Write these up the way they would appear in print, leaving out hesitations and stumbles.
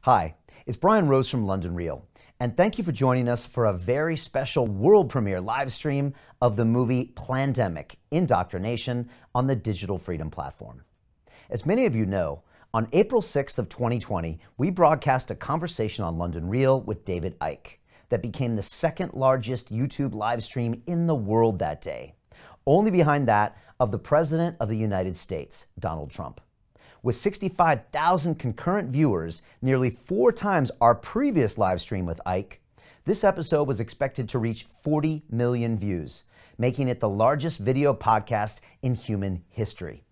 Hi, it's Brian Rose from London Real, and thank you for joining us for a very special world premiere live stream of the movie Plandemic: Indoctrination on the Digital Freedom Platform. As many of you know, on April 6th of 2020, we broadcast a conversation on London Real with David Icke that became the second largest YouTube live stream in the world that day, only behind that of the President of the United States, Donald Trump. With 65,000 concurrent viewers, nearly 4 times our previous live stream with Icke, this episode was expected to reach 40 million views, making it the largest video podcast in human history.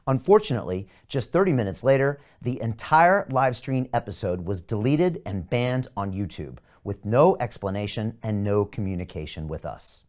Unfortunately, just 30 minutes later, the entire live stream episode was deleted and banned on YouTube, with no explanation and no communication with us.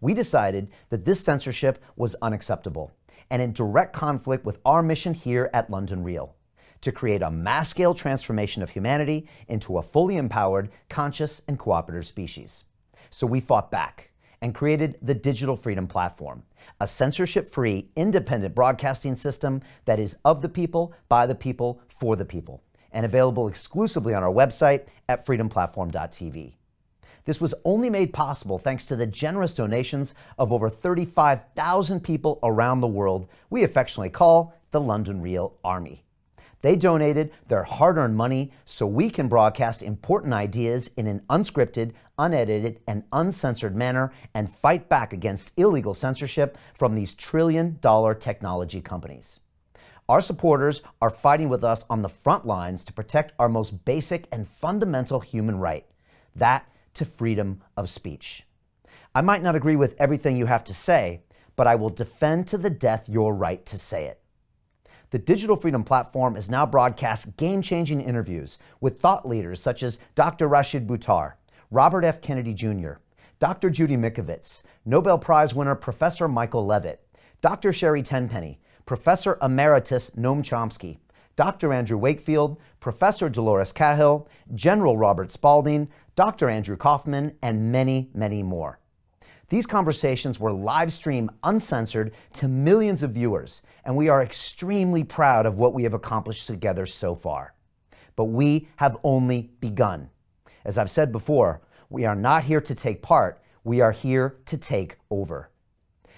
We decided that this censorship was unacceptable and in direct conflict with our mission here at London Real, to create a mass-scale transformation of humanity into a fully empowered, conscious, and cooperative species. So we fought back and created the Digital Freedom Platform, a censorship-free, independent broadcasting system that is of the people, by the people, for the people, and available exclusively on our website at freedomplatform.tv. This was only made possible thanks to the generous donations of over 35,000 people around the world we affectionately call the London Real Army. They donated their hard-earned money so we can broadcast important ideas in an unscripted, unedited, and uncensored manner and fight back against illegal censorship from these trillion-dollar technology companies. Our supporters are fighting with us on the front lines to protect our most basic and fundamental human right, that to freedom of speech. I might not agree with everything you have to say, but I will defend to the death your right to say it. The Digital Freedom Platform is now broadcast game-changing interviews with thought leaders such as Dr. Rashid Buttar, Robert F. Kennedy Jr., Dr. Judy Mikovits, Nobel Prize winner Professor Michael Levitt, Dr. Sherry Tenpenny, Professor Emeritus Noam Chomsky, Dr. Andrew Wakefield, Professor Dolores Cahill, General Robert Spalding, Dr. Andrew Kaufman, and many, many more. These conversations were live streamed uncensored to millions of viewers, and we are extremely proud of what we have accomplished together so far. But we have only begun. As I've said before, we are not here to take part, we are here to take over.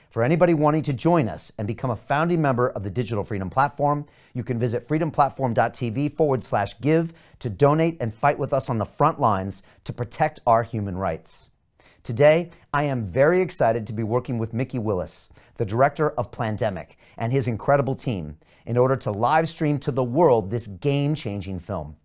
For anybody wanting to join us and become a founding member of the Digital Freedom Platform, you can visit freedomplatform.tv/give to donate and fight with us on the front lines to protect our human rights. Today, I am very excited to be working with Mickey Willis, the director of Plandemic, and his incredible team in order to live stream to the world this game-changing film.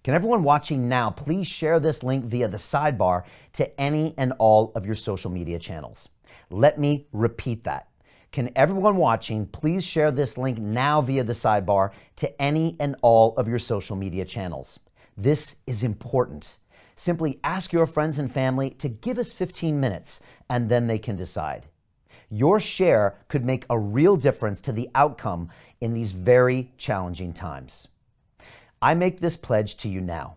Can everyone watching now please share this link via the sidebar to any and all of your social media channels? Let me repeat that. Can everyone watching please share this link now via the sidebar to any and all of your social media channels? This is important. Simply ask your friends and family to give us 15 minutes and then they can decide. Your share could make a real difference to the outcome in these very challenging times. I make this pledge to you now,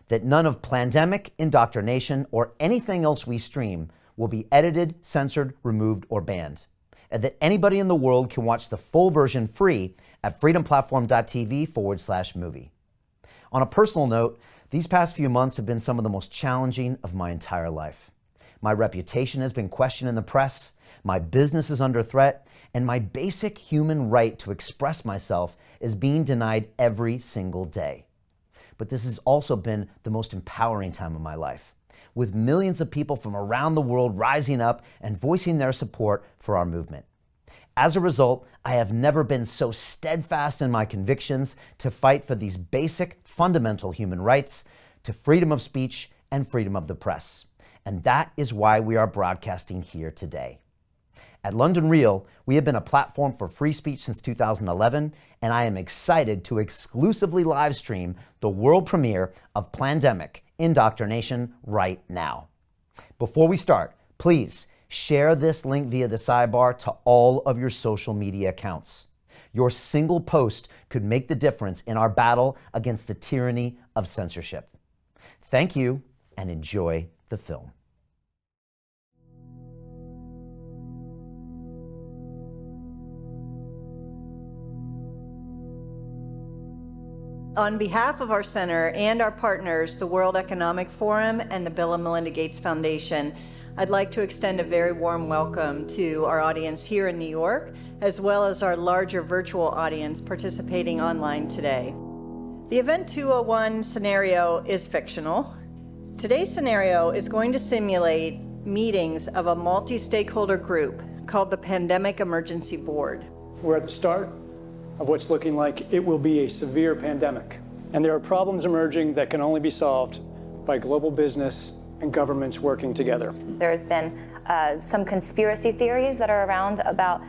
that none of Plandemic, Indoctrination, or anything else we stream will be edited, censored, removed, or banned, and that anybody in the world can watch the full version free at freedomplatform.tv/movie. On a personal note, these past few months have been some of the most challenging of my entire life. My reputation has been questioned in the press, my business is under threat, and my basic human right to express myself is being denied every single day. But this has also been the most empowering time of my life, with millions of people from around the world rising up and voicing their support for our movement. As a result, I have never been so steadfast in my convictions to fight for these basic, fundamental human rights, to freedom of speech and freedom of the press. And that is why we are broadcasting here today. At London Real, we have been a platform for free speech since 2011, and I am excited to exclusively live stream the world premiere of Plandemic: Indoctrination right now. Before we start, please share this link via the sidebar to all of your social media accounts. Your single post could make the difference in our battle against the tyranny of censorship. Thank you, and enjoy the film. On behalf of our center and our partners, the World Economic Forum and the Bill and Melinda Gates Foundation, I'd like to extend a very warm welcome to our audience here in New York, as well as our larger virtual audience participating online today. The Event 201 scenario is fictional. Today's scenario is going to simulate meetings of a multi-stakeholder group called the Pandemic Emergency Board. We're at the start of what's looking like it will be a severe pandemic. And there are problems emerging that can only be solved by global business and governments working together. There's been some conspiracy theories that are around about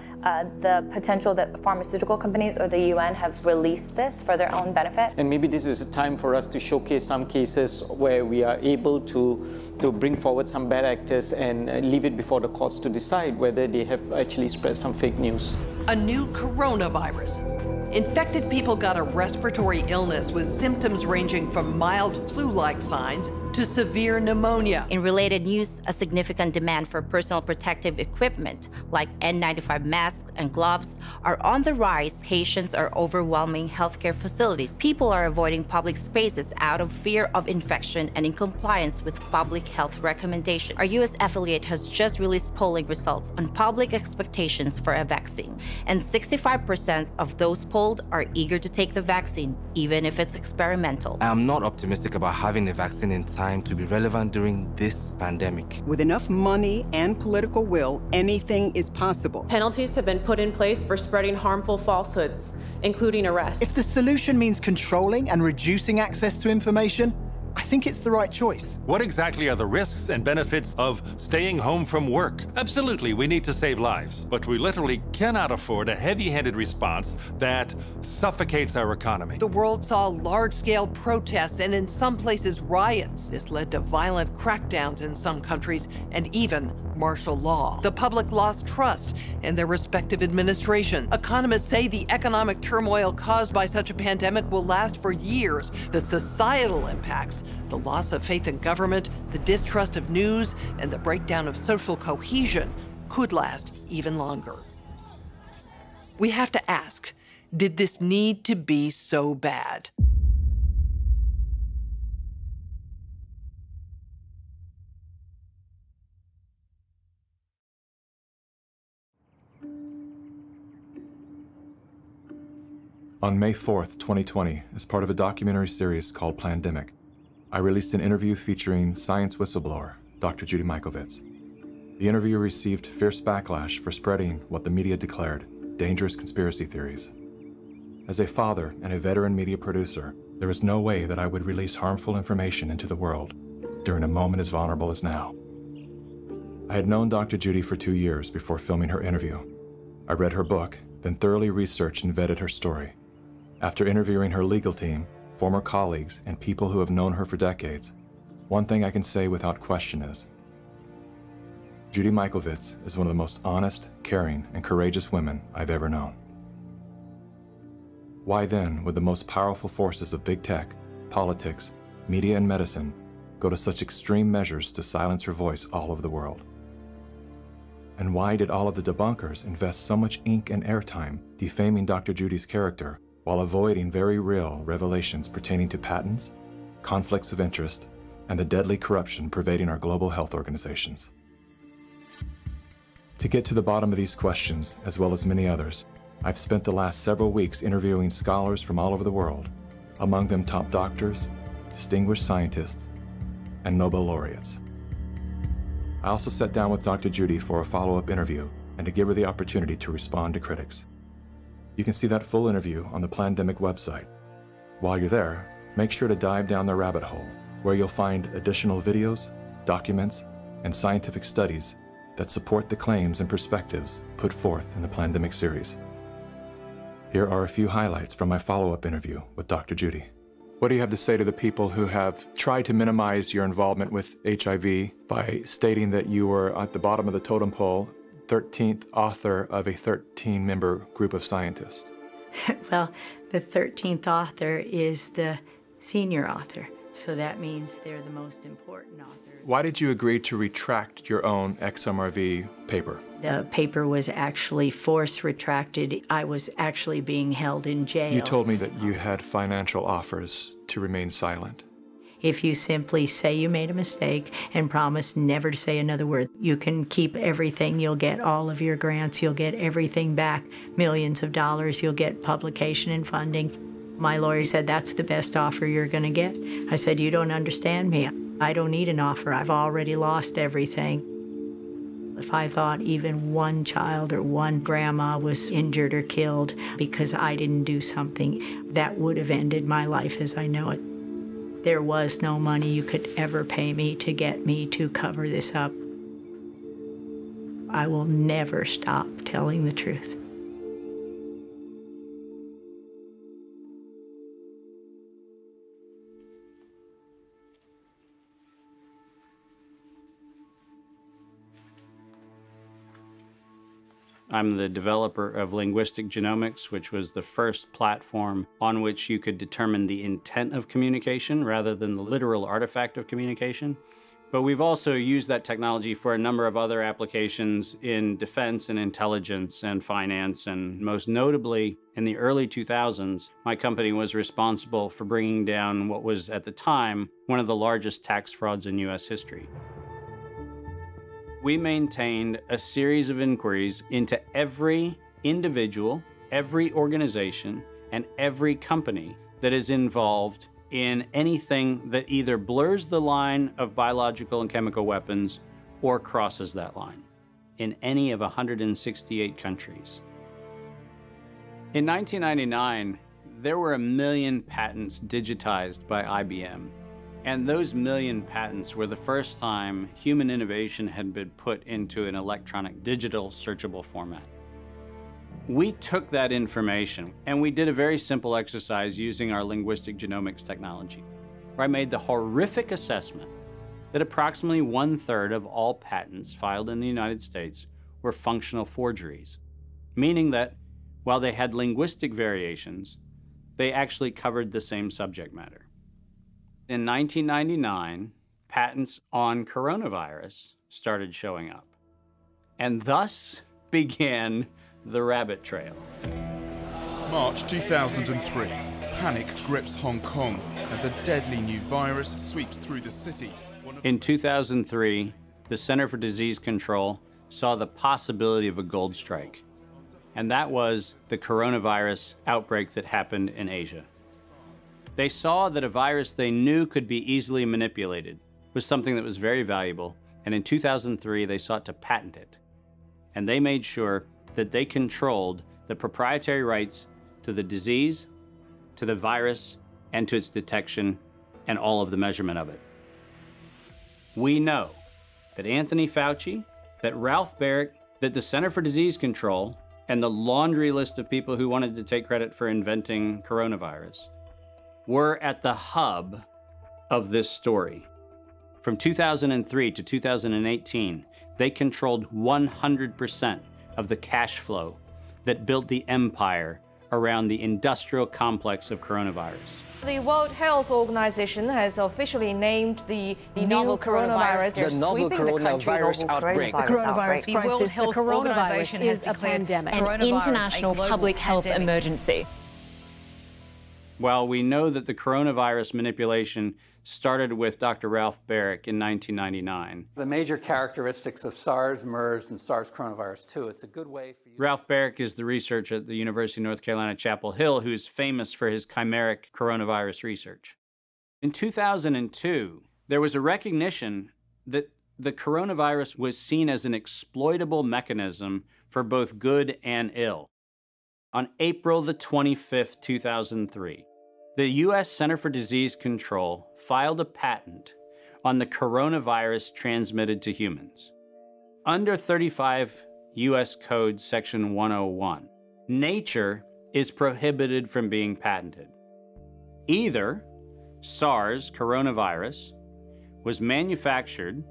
the potential that pharmaceutical companies or the UN have released this for their own benefit. And maybe this is a time for us to showcase some cases where we are able to bring forward some bad actors and leave it before the courts to decide whether they have actually spread some fake news. A new coronavirus. Infected people got a respiratory illness with symptoms ranging from mild flu-like signs to severe pneumonia. In related news, a significant demand for personal protective equipment like N95 masks and gloves are on the rise. Patients are overwhelming healthcare facilities. People are avoiding public spaces out of fear of infection and in compliance with public health recommendations. Our U.S. affiliate has just released polling results on public expectations for a vaccine, and 65% of those polled are eager to take the vaccine, even if it's experimental. I'm not optimistic about having a vaccine in time to be relevant during this pandemic. With enough money and political will, anything is possible. Penalties have been put in place for spreading harmful falsehoods, including arrests. If the solution means controlling and reducing access to information, I think it's the right choice. What exactly are the risks and benefits of staying home from work? Absolutely, we need to save lives, but we literally cannot afford a heavy-handed response that suffocates our economy. The world saw large-scale protests and in some places riots. This led to violent crackdowns in some countries and even martial law. The public lost trust in their respective administration. Economists say the economic turmoil caused by such a pandemic will last for years. The societal impacts, the loss of faith in government, the distrust of news, and the breakdown of social cohesion could last even longer. We have to ask, did this need to be so bad? On May 4th, 2020, as part of a documentary series called Plandemic, I released an interview featuring science whistleblower, Dr. Judy Mikovits. The interview received fierce backlash for spreading what the media declared dangerous conspiracy theories. As a father and a veteran media producer, there was no way that I would release harmful information into the world during a moment as vulnerable as now. I had known Dr. Judy for 2 years before filming her interview. I read her book, then thoroughly researched and vetted her story. After interviewing her legal team, former colleagues, and people who have known her for decades, one thing I can say without question is, Judy Mikovits is one of the most honest, caring, and courageous women I've ever known. Why then would the most powerful forces of big tech, politics, media, and medicine go to such extreme measures to silence her voice all over the world? And why did all of the debunkers invest so much ink and airtime defaming Dr. Judy's character while avoiding very real revelations pertaining to patents, conflicts of interest, and the deadly corruption pervading our global health organizations? To get to the bottom of these questions, as well as many others, I've spent the last several weeks interviewing scholars from all over the world, among them top doctors, distinguished scientists, and Nobel laureates. I also sat down with Dr. Judy for a follow-up interview and to give her the opportunity to respond to critics. You can see that full interview on the Plandemic website. While you're there, make sure to dive down the rabbit hole, where you'll find additional videos, documents, and scientific studies that support the claims and perspectives put forth in the Plandemic series. Here are a few highlights from my follow-up interview with Dr. Judy. What do you have to say to the people who have tried to minimize your involvement with HIV by stating that you were at the bottom of the totem pole, 13th author of a 13-member group of scientists? Well, the 13th author is the senior author. So that means they're the most important author. Why did you agree to retract your own XMRV paper? The paper was actually force retracted. I was actually being held in jail. You told me that you had financial offers to remain silent. If you simply say you made a mistake and promise never to say another word, you can keep everything. You'll get all of your grants. You'll get everything back, millions of dollars. You'll get publication and funding. My lawyer said, that's the best offer you're going to get. I said, you don't understand me. I don't need an offer. I've already lost everything. If I thought even one child or one grandma was injured or killed because I didn't do something, that would have ended my life as I know it. There was no money you could ever pay me to get me to cover this up. I will never stop telling the truth. I'm the developer of Linguistic Genomics, which was the first platform on which you could determine the intent of communication rather than the literal artifact of communication. But we've also used that technology for a number of other applications in defense and intelligence and finance, and most notably, in the early 2000s, my company was responsible for bringing down what was, at the time, one of the largest tax frauds in US history. We maintained a series of inquiries into every individual, every organization, and every company that is involved in anything that either blurs the line of biological and chemical weapons or crosses that line in any of 168 countries. In 1999, there were 1 million patents digitized by IBM. And those 1 million patents were the first time human innovation had been put into an electronic digital searchable format. We took that information and we did a very simple exercise using our linguistic genomics technology, where I made the horrific assessment that approximately 1/3 of all patents filed in the United States were functional forgeries, meaning that while they had linguistic variations, they actually covered the same subject matter. In 1999, patents on coronavirus started showing up, and thus began the rabbit trail. March 2003, panic grips Hong Kong as a deadly new virus sweeps through the city. In 2003, the Center for Disease Control saw the possibility of a gold strike, and that was the coronavirus outbreak that happened in Asia. They saw that a virus they knew could be easily manipulated was something that was very valuable, and in 2003 they sought to patent it. And they made sure that they controlled the proprietary rights to the disease, to the virus, and to its detection, and all of the measurement of it. We know that Anthony Fauci, that Ralph Baric, that the Center for Disease Control, and the laundry list of people who wanted to take credit for inventing coronavirus were at the hub of this story. From 2003 to 2018, they controlled 100% of the cash flow that built the empire around the industrial complex of coronavirus. The World Health Organization has officially named the novel coronavirus the novel coronavirus outbreak. The World Health Organization has declared an international public health emergency. While we know that the coronavirus manipulation started with Dr. Ralph Baric in 1999. The major characteristics of SARS, MERS, and SARS coronavirus 2. It's a good way for you. Ralph Baric is the researcher at the University of North Carolina, Chapel Hill, who is famous for his chimeric coronavirus research. In 2002, there was a recognition that the coronavirus was seen as an exploitable mechanism for both good and ill. On April the 25th, 2003, the U.S. Center for Disease Control filed a patent on the coronavirus transmitted to humans. Under 35 U.S. Code Section 101, nature is prohibited from being patented. Either SARS coronavirus was manufactured,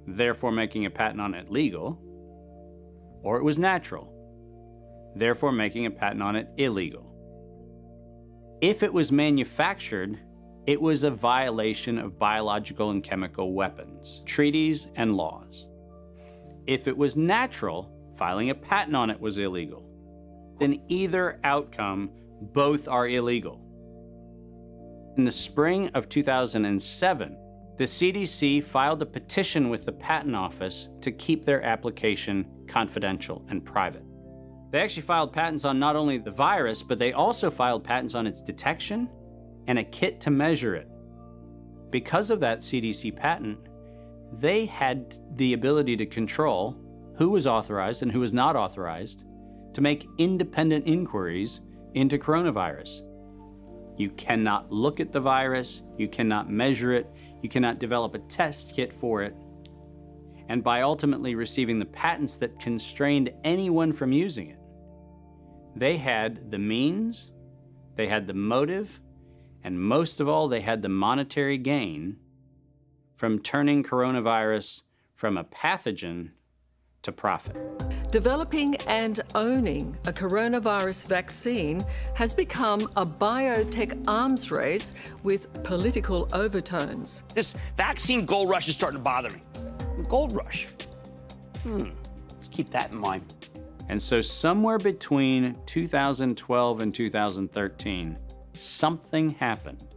therefore making a patent on it legal, or it was natural, therefore making a patent on it illegal. If it was manufactured, it was a violation of biological and chemical weapons, treaties, and laws. If it was natural, filing a patent on it was illegal. In either outcome, both are illegal. In the spring of 2007, the CDC filed a petition with the Patent Office to keep their application confidential and private. They actually filed patents on not only the virus, but they also filed patents on its detection and a kit to measure it. Because of that CDC patent, they had the ability to control who was authorized and who was not authorized to make independent inquiries into coronavirus. You cannot look at the virus, you cannot measure it, you cannot develop a test kit for it. And by ultimately receiving the patents that constrained anyone from using it, they had the means, they had the motive, and most of all, they had the monetary gain from turning coronavirus from a pathogen to profit. Developing and owning a coronavirus vaccine has become a biotech arms race with political overtones. This vaccine gold rush is starting to bother me. Gold rush. Let's keep that in mind. And so somewhere between 2012 and 2013, something happened.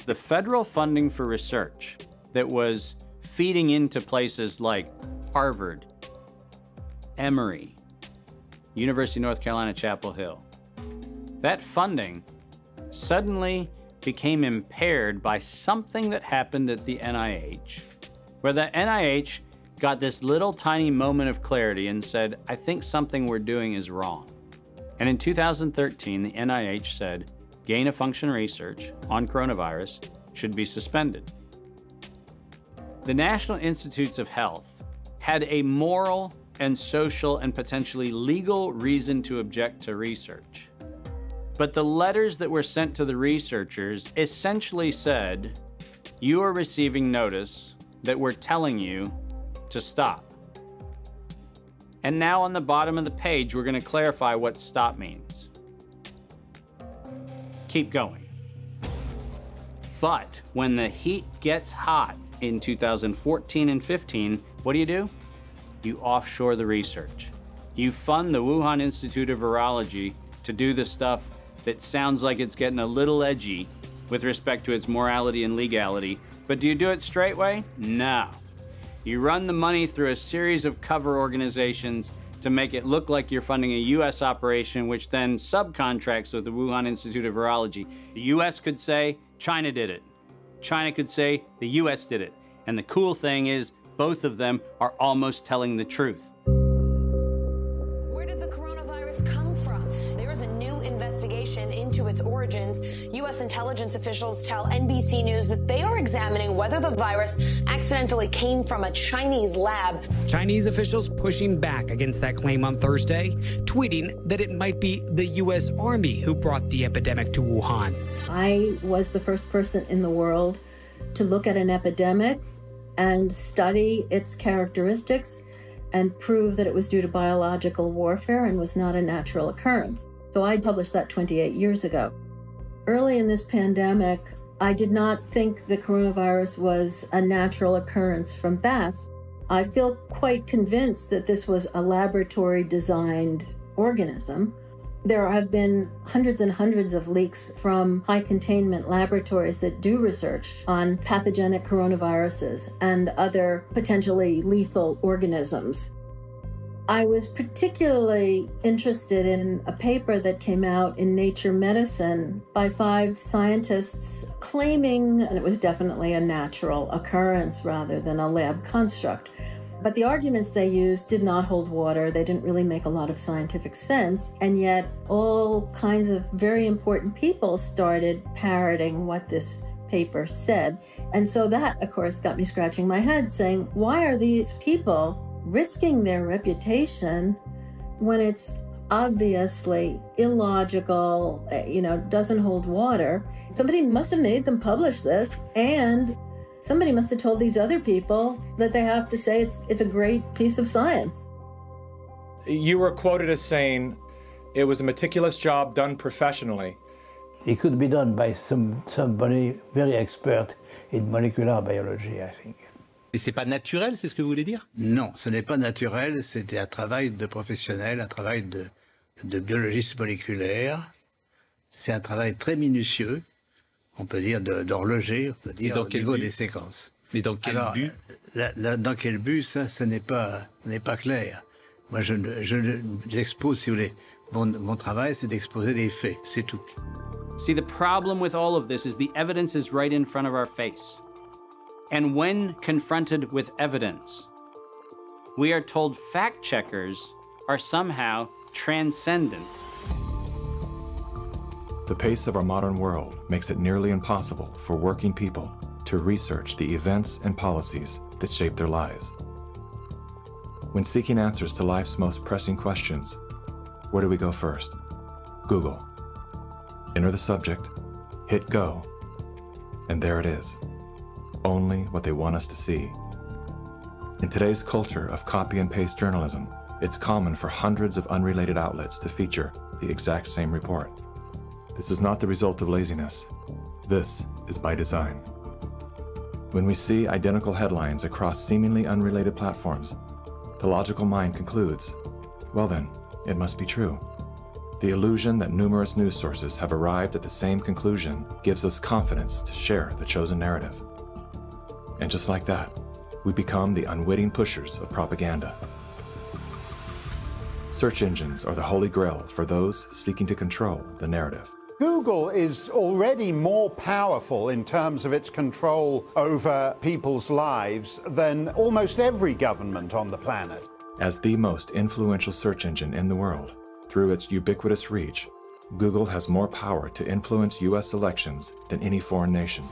The federal funding for research that was feeding into places like Harvard, Emory, University of North Carolina, Chapel Hill, that funding suddenly became impaired by something that happened at the NIH, where the NIH got this little tiny moment of clarity and said, I think something we're doing is wrong. And in 2013, the NIH said, gain-of-function research on coronavirus should be suspended. The National Institutes of Health had a moral and social and potentially legal reason to object to research. But the letters that were sent to the researchers essentially said, you are receiving notice that we're telling you to stop. And now on the bottom of the page, we're going to clarify what stop means. Keep going. But when the heat gets hot in 2014 and 15, what do? You offshore the research. You fund the Wuhan Institute of Virology to do the stuff that sounds like it's getting a little edgy with respect to its morality and legality. But do you do it straight way? No. You run the money through a series of cover organizations to make it look like you're funding a US operation, which then subcontracts with the Wuhan Institute of Virology. The US could say, China did it. China could say, the US did it. And the cool thing is, both of them are almost telling the truth. Where did the coronavirus come from? There is a new investigation into its origins. U.S. intelligence officials tell NBC News that they are examining whether the virus accidentally came from a Chinese lab. Chinese officials pushing back against that claim on Thursday, tweeting that it might be the U.S. Army who brought the epidemic to Wuhan. I was the first person in the world to look at an epidemic and study its characteristics and prove that it was due to biological warfare and was not a natural occurrence. So I published that 28 years ago. Early in this pandemic, I did not think the coronavirus was a natural occurrence from bats. I feel quite convinced that this was a laboratory-designed organism. There have been hundreds and hundreds of leaks from high-containment laboratories that do research on pathogenic coronaviruses and other potentially lethal organisms. I was particularly interested in a paper that came out in Nature Medicine by 5 scientists claiming that it was definitely a natural occurrence rather than a lab construct. But the arguments they used did not hold water. They didn't really make a lot of scientific sense. And yet all kinds of very important people started parroting what this paper said. And so that, of course, got me scratching my head saying, why are these people risking their reputation when it's obviously illogical, doesn't hold water? Somebody must have made them publish this, and somebody must have told these other people that they have to say it's a great piece of science. You were quoted as saying, it was a meticulous job done professionally. It could be done by somebody very expert in molecular biology, I think. Et c'est pas naturel, c'est ce que vous voulez dire? Non, ce n'est pas naturel, c'était un travail de professionnel, un travail de biologiste moléculaire. C'est un travail très minutieux, on peut dire d'horloger, on peut dire au niveau des séquences. Mais dans quel but? Dans quel but, ça, ce n'est pas clair. Moi, j'expose, si vous voulez, mon travail, c'est d'exposer les faits, c'est tout. See, the problem with all of this is the evidence is right in front of our face. And when confronted with evidence, we are told fact checkers are somehow transcendent. The pace of our modern world makes it nearly impossible for working people to research the events and policies that shape their lives. When seeking answers to life's most pressing questions, where do we go first? Google. Enter the subject, hit go, and there it is. Only what they want us to see. In today's culture of copy and paste journalism, it's common for hundreds of unrelated outlets to feature the exact same report. This is not the result of laziness. This is by design. When we see identical headlines across seemingly unrelated platforms, the logical mind concludes, well then, it must be true. The illusion that numerous news sources have arrived at the same conclusion gives us confidence to share the chosen narrative. And just like that, we become the unwitting pushers of propaganda. Search engines are the holy grail for those seeking to control the narrative. Google is already more powerful in terms of its control over people's lives than almost every government on the planet. As the most influential search engine in the world, through its ubiquitous reach, Google has more power to influence U.S. elections than any foreign nation.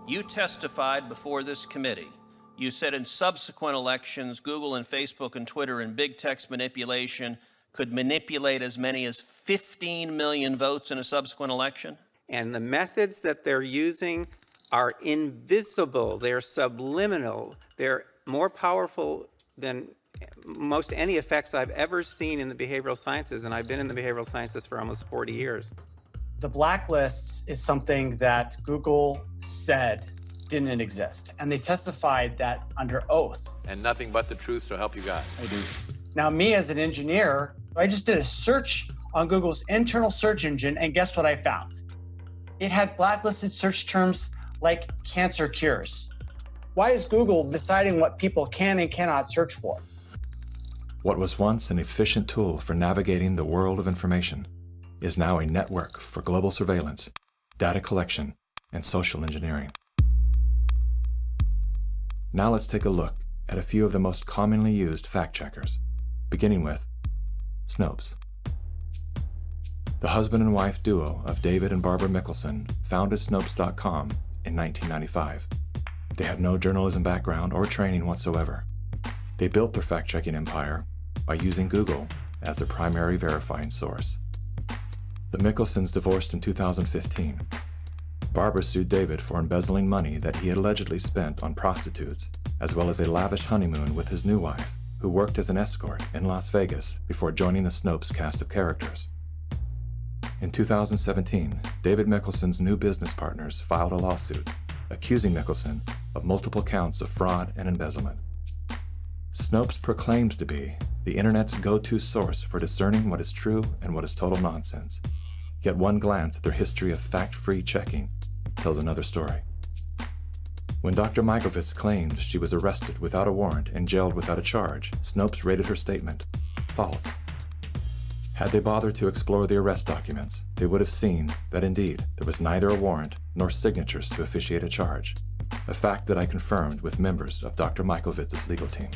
You testified before this committee. You said in subsequent elections, Google and Facebook and Twitter and big text manipulation could manipulate as many as 15 million votes in a subsequent election? And the methods that they're using are invisible, they're subliminal, they're more powerful than most any effects I've ever seen in the behavioral sciences, and I've been in the behavioral sciences for almost 40 years. The blacklists is something that Google said didn't exist, and they testified that under oath. And nothing but the truth, so help you God. I do. Now, me as an engineer, I just did a search on Google's internal search engine, and guess what I found? It had blacklisted search terms like cancer cures. Why is Google deciding what people can and cannot search for? What was once an efficient tool for navigating the world of information is now a network for global surveillance, data collection, and social engineering. Now let's take a look at a few of the most commonly used fact checkers, beginning with Snopes. The husband and wife duo of David and Barbara Mickelson founded Snopes.com in 1995. They had no journalism background or training whatsoever. They built their fact-checking empire by using Google as their primary verifying source. The Mickelsons divorced in 2015. Barbara sued David for embezzling money that he had allegedly spent on prostitutes, as well as a lavish honeymoon with his new wife, who worked as an escort in Las Vegas before joining the Snopes cast of characters. In 2017, David Mickelson's new business partners filed a lawsuit accusing Mickelson of multiple counts of fraud and embezzlement. Snopes proclaims to be the internet's go-to source for discerning what is true and what is total nonsense. Yet one glance at their history of fact-free checking tells another story. When Dr. Mikovits claimed she was arrested without a warrant and jailed without a charge, Snopes rated her statement false. Had they bothered to explore the arrest documents, they would have seen that indeed there was neither a warrant nor signatures to officiate a charge, a fact that I confirmed with members of Dr. Mikovits' legal team.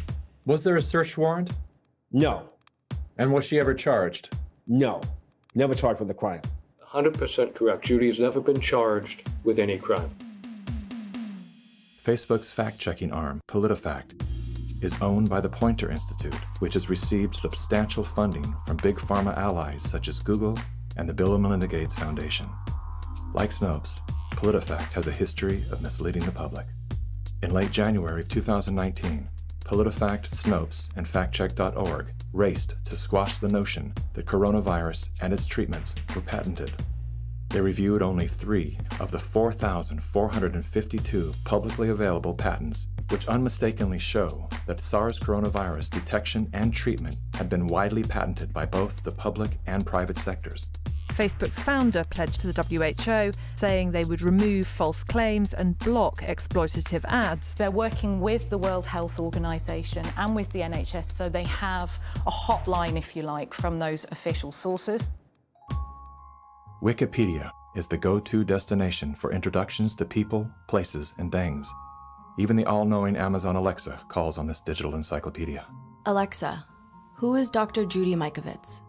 Was there a search warrant? No. And was she ever charged? No. Never charged with a crime. 100% correct. Judy has never been charged with any crime. Facebook's fact-checking arm, PolitiFact, is owned by the Poynter Institute, which has received substantial funding from big pharma allies such as Google and the Bill and Melinda Gates Foundation. Like Snopes, PolitiFact has a history of misleading the public. In late January of 2019, PolitiFact, Snopes, and FactCheck.org raced to squash the notion that coronavirus and its treatments were patented. They reviewed only 3 of the 4,452 publicly available patents, which unmistakably show that SARS coronavirus detection and treatment had been widely patented by both the public and private sectors. Facebook's founder pledged to the WHO, saying they would remove false claims and block exploitative ads. They're working with the World Health Organization and with the NHS, so they have a hotline, if you like, from those official sources. Wikipedia is the go-to destination for introductions to people, places, and things. Even the all-knowing Amazon Alexa calls on this digital encyclopedia. Alexa, who is Dr. Judy Mikovits?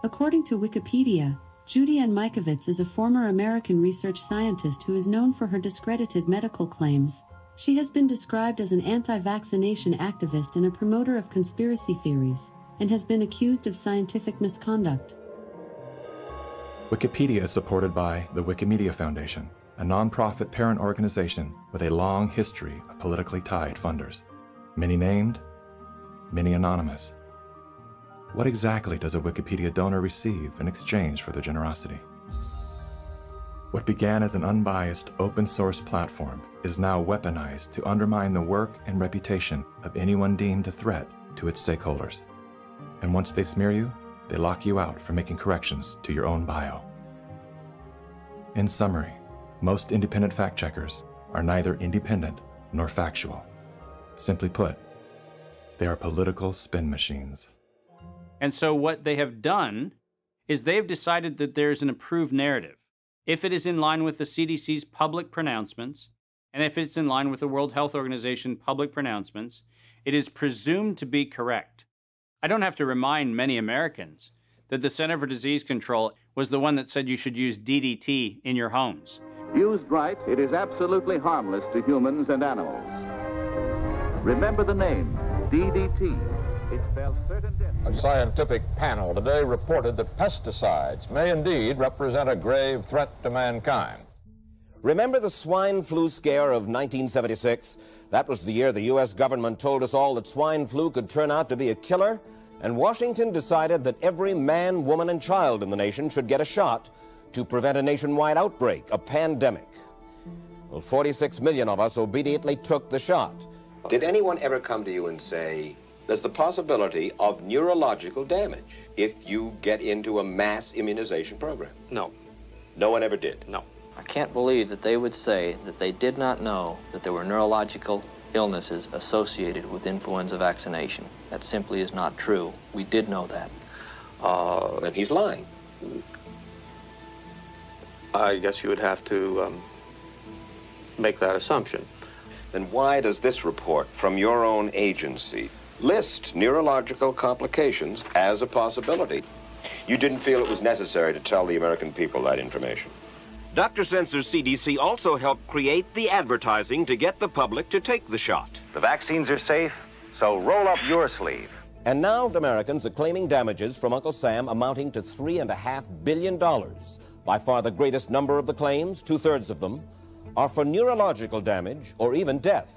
According to Wikipedia, Judy Ann Mikovits is a former American research scientist who is known for her discredited medical claims. She has been described as an anti-vaccination activist and a promoter of conspiracy theories, and has been accused of scientific misconduct. Wikipedia is supported by the Wikimedia Foundation, a non-profit parent organization with a long history of politically tied funders. Many named, many anonymous. What exactly does a Wikipedia donor receive in exchange for their generosity? What began as an unbiased open-source platform is now weaponized to undermine the work and reputation of anyone deemed a threat to its stakeholders. And once they smear you, they lock you out for making corrections to your own bio. In summary, most independent fact-checkers are neither independent nor factual. Simply put, they are political spin machines. And so what they have done is they've decided that there's an approved narrative. If it is in line with the CDC's public pronouncements, and if it's in line with the World Health Organization public pronouncements, it is presumed to be correct. I don't have to remind many Americans that the Center for Disease Control was the one that said you should use DDT in your homes. Used right, it is absolutely harmless to humans and animals. Remember the name, DDT. It spells certain death. A scientific panel today reported that pesticides may indeed represent a grave threat to mankind. Remember the swine flu scare of 1976? That was the year the U.S. government told us all that swine flu could turn out to be a killer, and Washington decided that every man, woman, and child in the nation should get a shot to prevent a nationwide outbreak, a pandemic. Well, 46 million of us obediently took the shot. Did anyone ever come to you and say, there's the possibility of neurological damage if you get into a mass immunization program? No. No one ever did? No. I can't believe that they would say that they did not know that there were neurological illnesses associated with influenza vaccination. That simply is not true. We did know that. Then he's lying. I guess you would have to make that assumption. Then why does this report from your own agency list neurological complications as a possibility? You didn't feel it was necessary to tell the American people that information. Dr. Sensor's CDC also helped create the advertising to get the public to take the shot. The vaccines are safe, so roll up your sleeve. And now Americans are claiming damages from Uncle Sam amounting to $3.5 billion. By far the greatest number of the claims, 2/3 of them, are for neurological damage or even death.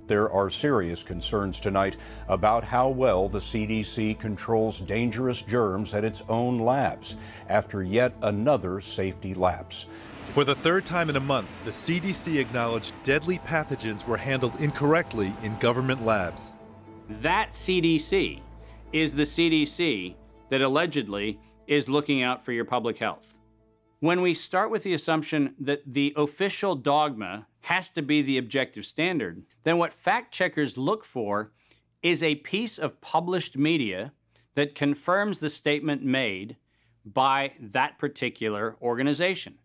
There are serious concerns tonight about how well the CDC controls dangerous germs at its own labs after yet another safety lapse. For the third time in a month, the CDC acknowledged deadly pathogens were handled incorrectly in government labs. That CDC is the CDC that allegedly is looking out for your public health. When we start with the assumption that the official dogma has to be the objective standard, then what fact checkers look for is a piece of published media that confirms the statement made by that particular organization.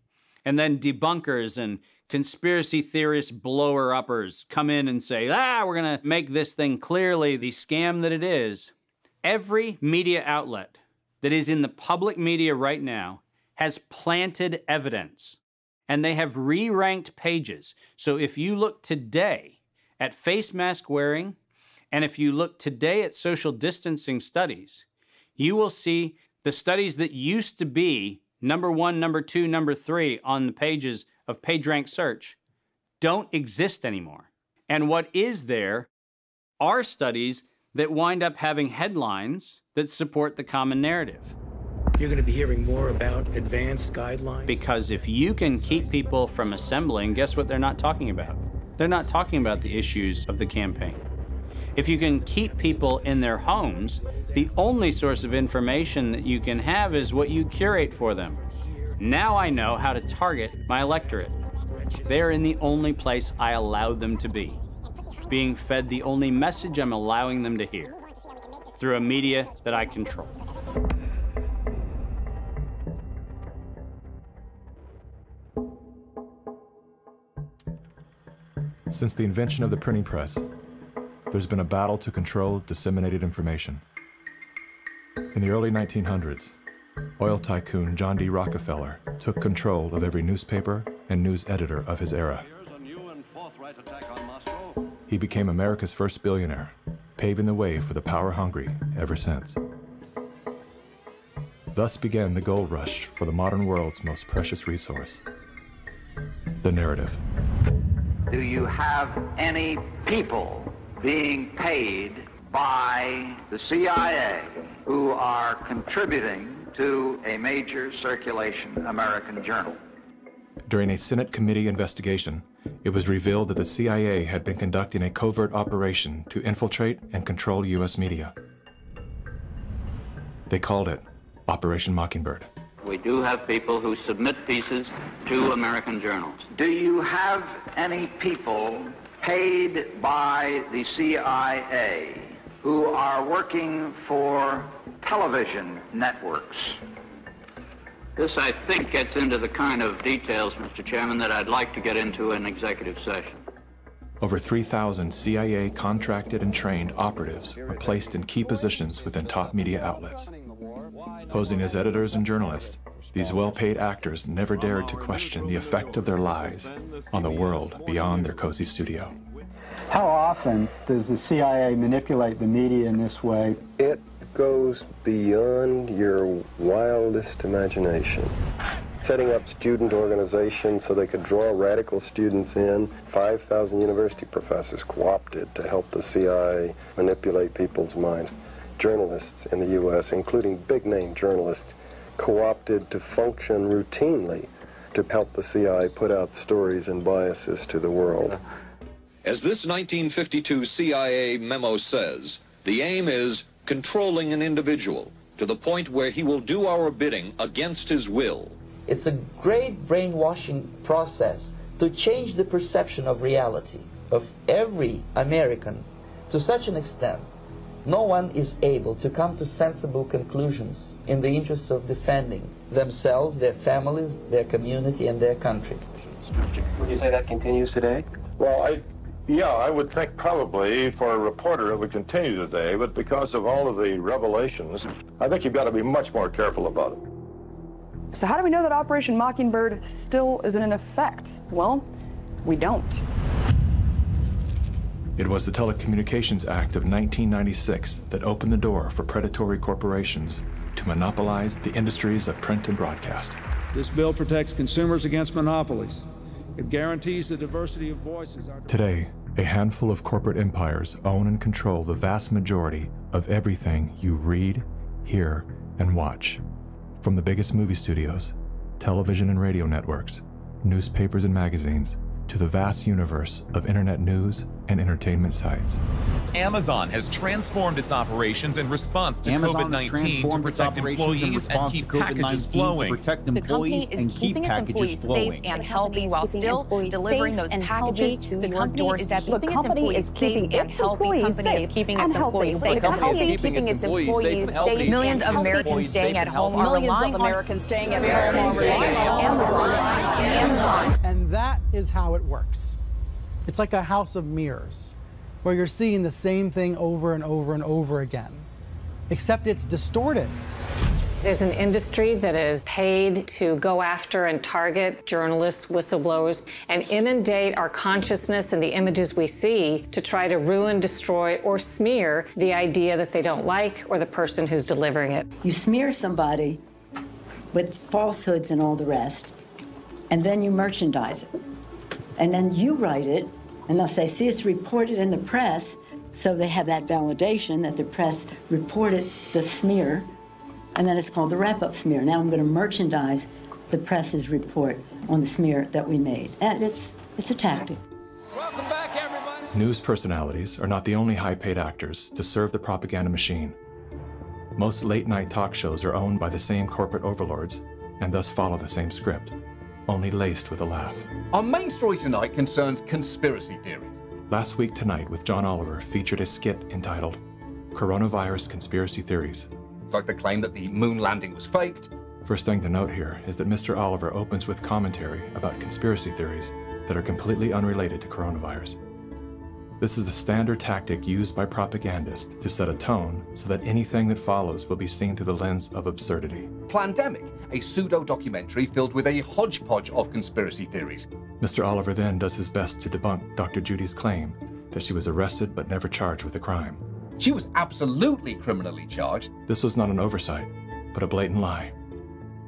And then debunkers and conspiracy theorist blower-uppers come in and say, we're gonna make this thing clearly the scam that it is. Every media outlet that is in the public media right now has planted evidence, and they have re-ranked pages. So if you look today at face mask wearing, and if you look today at social distancing studies, you will see the studies that used to be number 1, number 2, number 3 on the pages of PageRank search don't exist anymore. And what is there are studies that wind up having headlines that support the common narrative. You're going to be hearing more about advanced guidelines. Because if you can keep people from assembling, guess what they're not talking about? They're not talking about the issues of the campaign. If you can keep people in their homes, the only source of information that you can have is what you curate for them. Now I know how to target my electorate. They're in the only place I allowed them to be, being fed the only message I'm allowing them to hear, through a media that I control. Since the invention of the printing press, there's been a battle to control disseminated information. In the early 1900s, oil tycoon John D. Rockefeller took control of every newspaper and news editor of his era. He became America's first billionaire, paving the way for the power-hungry ever since. Thus began the gold rush for the modern world's most precious resource, the narrative. Do you have any people being paid by the CIA who are contributing to a major circulation American journal? During a Senate committee investigation, it was revealed that the CIA had been conducting a covert operation to infiltrate and control U.S. media. They called it Operation Mockingbird. We do have people who submit pieces to American journals. Do you have any people paid by the CIA who are working for television networks? This, I think, gets into the kind of details, Mr. Chairman, that I'd like to get into in executive session. Over 3,000 CIA contracted and trained operatives were placed in key positions within top media outlets. Posing as editors and journalists, these well-paid actors never dared to question the effect of their lies on the world beyond their cozy studio. How often does the CIA manipulate the media in this way? It goes beyond your wildest imagination. Setting up student organizations so they could draw radical students in. 5,000 university professors co-opted to help the CIA manipulate people's minds. Journalists in the U.S., including big-name journalists, co-opted to function routinely to help the CIA put out stories and biases to the world. As this 1952 CIA memo says, the aim is controlling an individual to the point where he will do our bidding against his will. It's a great brainwashing process to change the perception of reality of every American to such an extent no one is able to come to sensible conclusions in the interest of defending themselves, their families, their community, and their country. Would you say that continues today? Well, I would think probably for a reporter it would continue today, but because of all of the revelations, I think you've got to be much more careful about it. So how do we know that Operation Mockingbird still isn't in effect? Well, we don't. It was the Telecommunications Act of 1996 that opened the door for predatory corporations to monopolize the industries of print and broadcast. This bill protects consumers against monopolies. It guarantees the diversity of voices. Today, a handful of corporate empires own and control the vast majority of everything you read, hear, and watch. From the biggest movie studios, television and radio networks, newspapers and magazines, to the vast universe of internet news and entertainment sites. Amazon has transformed its operations in response to COVID-19 to protect employees and keep packages flowing. The company is keeping its employees safe and healthy while still delivering those packages to your doorstep. The company is keeping its employees safe. Keeping its employees safe. The company is keeping its employees safe. Millions of Americans staying at home are relying on Americans staying at home. Amazon. And that is how it works. It's like a house of mirrors, where you're seeing the same thing over and over and over again, except it's distorted. There's an industry that is paid to go after and target journalists, whistleblowers, and inundate our consciousness and the images we see to try to ruin, destroy, or smear the idea that they don't like or the person who's delivering it. You smear somebody with falsehoods and all the rest, and then you merchandise it. And then you write it, and they'll say, see, it's reported in the press, So they have that validation that the press reported the smear, and then it's called the wrap-up smear. Now I'm going to merchandise the press's report on the smear that we made. And it's a tactic. Welcome back, everybody. News personalities are not the only high-paid actors to serve the propaganda machine. Most late-night talk shows are owned by the same corporate overlords and thus follow the same script, only laced with a laugh. Our main story tonight concerns conspiracy theories. Last Week Tonight with John Oliver featured a skit entitled Coronavirus Conspiracy Theories. Like the claim that the moon landing was faked. First thing to note here is that Mr. Oliver opens with commentary about conspiracy theories that are completely unrelated to coronavirus. This is the standard tactic used by propagandists to set a tone so that anything that follows will be seen through the lens of absurdity. Plandemic, a pseudo-documentary filled with a hodgepodge of conspiracy theories. Mr. Oliver then does his best to debunk Dr. Judy's claim that she was arrested but never charged with a crime. She was absolutely criminally charged. This was not an oversight, but a blatant lie.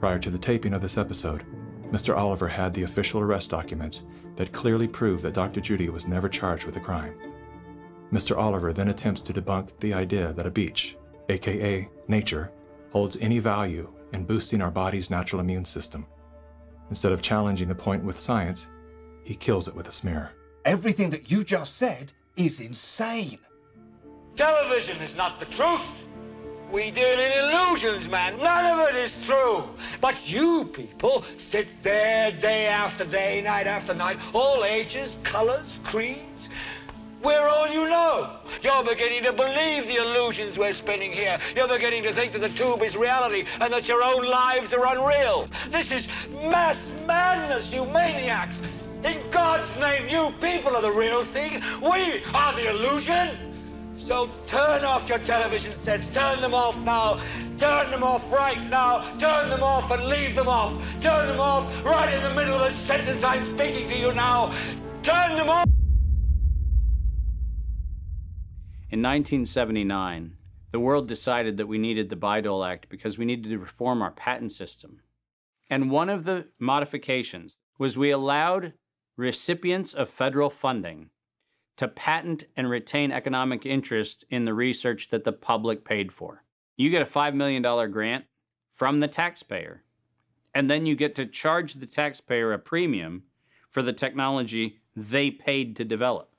Prior to the taping of this episode, Mr. Oliver had the official arrest documents that clearly prove that Dr. Judy was never charged with a crime. Mr. Oliver then attempts to debunk the idea that a beach, aka nature, holds any value in boosting our body's natural immune system. Instead of challenging the point with science, he kills it with a smear. Everything that you just said is insane. Television is not the truth. We deal in illusions, man. None of it is true. But you people sit there day after day, night after night, all ages, colors, creeds. We're all you know. You're beginning to believe the illusions we're spinning here. You're beginning to think that the tube is reality and that your own lives are unreal. This is mass madness, you maniacs. In God's name, you people are the real thing. We are the illusion. So turn off your television sets. Turn them off now. Turn them off right now. Turn them off and leave them off. Turn them off right in the middle of the sentence I'm speaking to you now. Turn them off. In 1979, the world decided that we needed the Bayh-Dole Act because we needed to reform our patent system. And one of the modifications was we allowed recipients of federal funding to patent and retain economic interest in the research that the public paid for. You get a $5 million grant from the taxpayer, and then you get to charge the taxpayer a premium for the technology they paid to develop.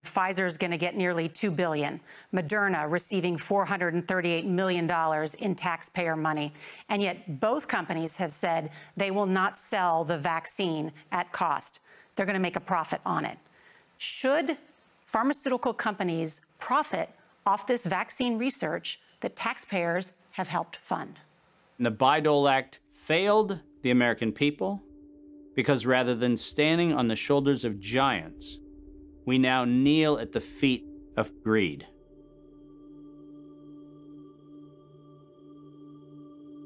Pfizer's going to get nearly $2 billion. Moderna receiving $438 million in taxpayer money. And yet both companies have said they will not sell the vaccine at cost. They're going to make a profit on it. Should pharmaceutical companies profit off this vaccine research that taxpayers have helped fund? The Bayh-Dole Act failed the American people because rather than standing on the shoulders of giants, we now kneel at the feet of greed.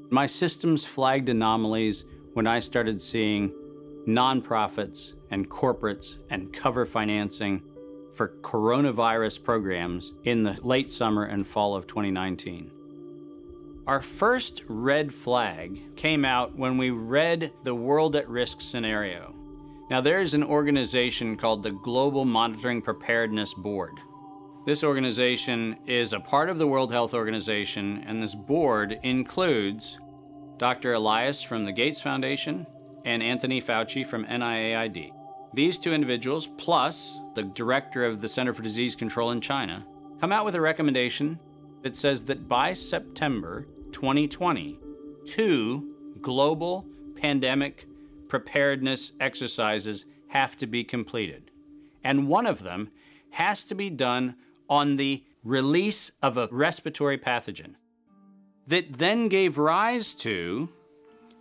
My systems flagged anomalies when I started seeing nonprofits and corporates and cover financing for coronavirus programs in the late summer and fall of 2019. Our first red flag came out when we read the World at Risk scenario. Now, there's an organization called the Global Monitoring Preparedness Board. This organization is a part of the World Health Organization, and this board includes Dr. Elias from the Gates Foundation and Anthony Fauci from NIAID. These two individuals, plus the director of the Center for Disease Control in China, come out with a recommendation that says that by September 2020, 2 global pandemic preparedness exercises have to be completed. And one of them has to be done on the release of a respiratory pathogen. That then gave rise to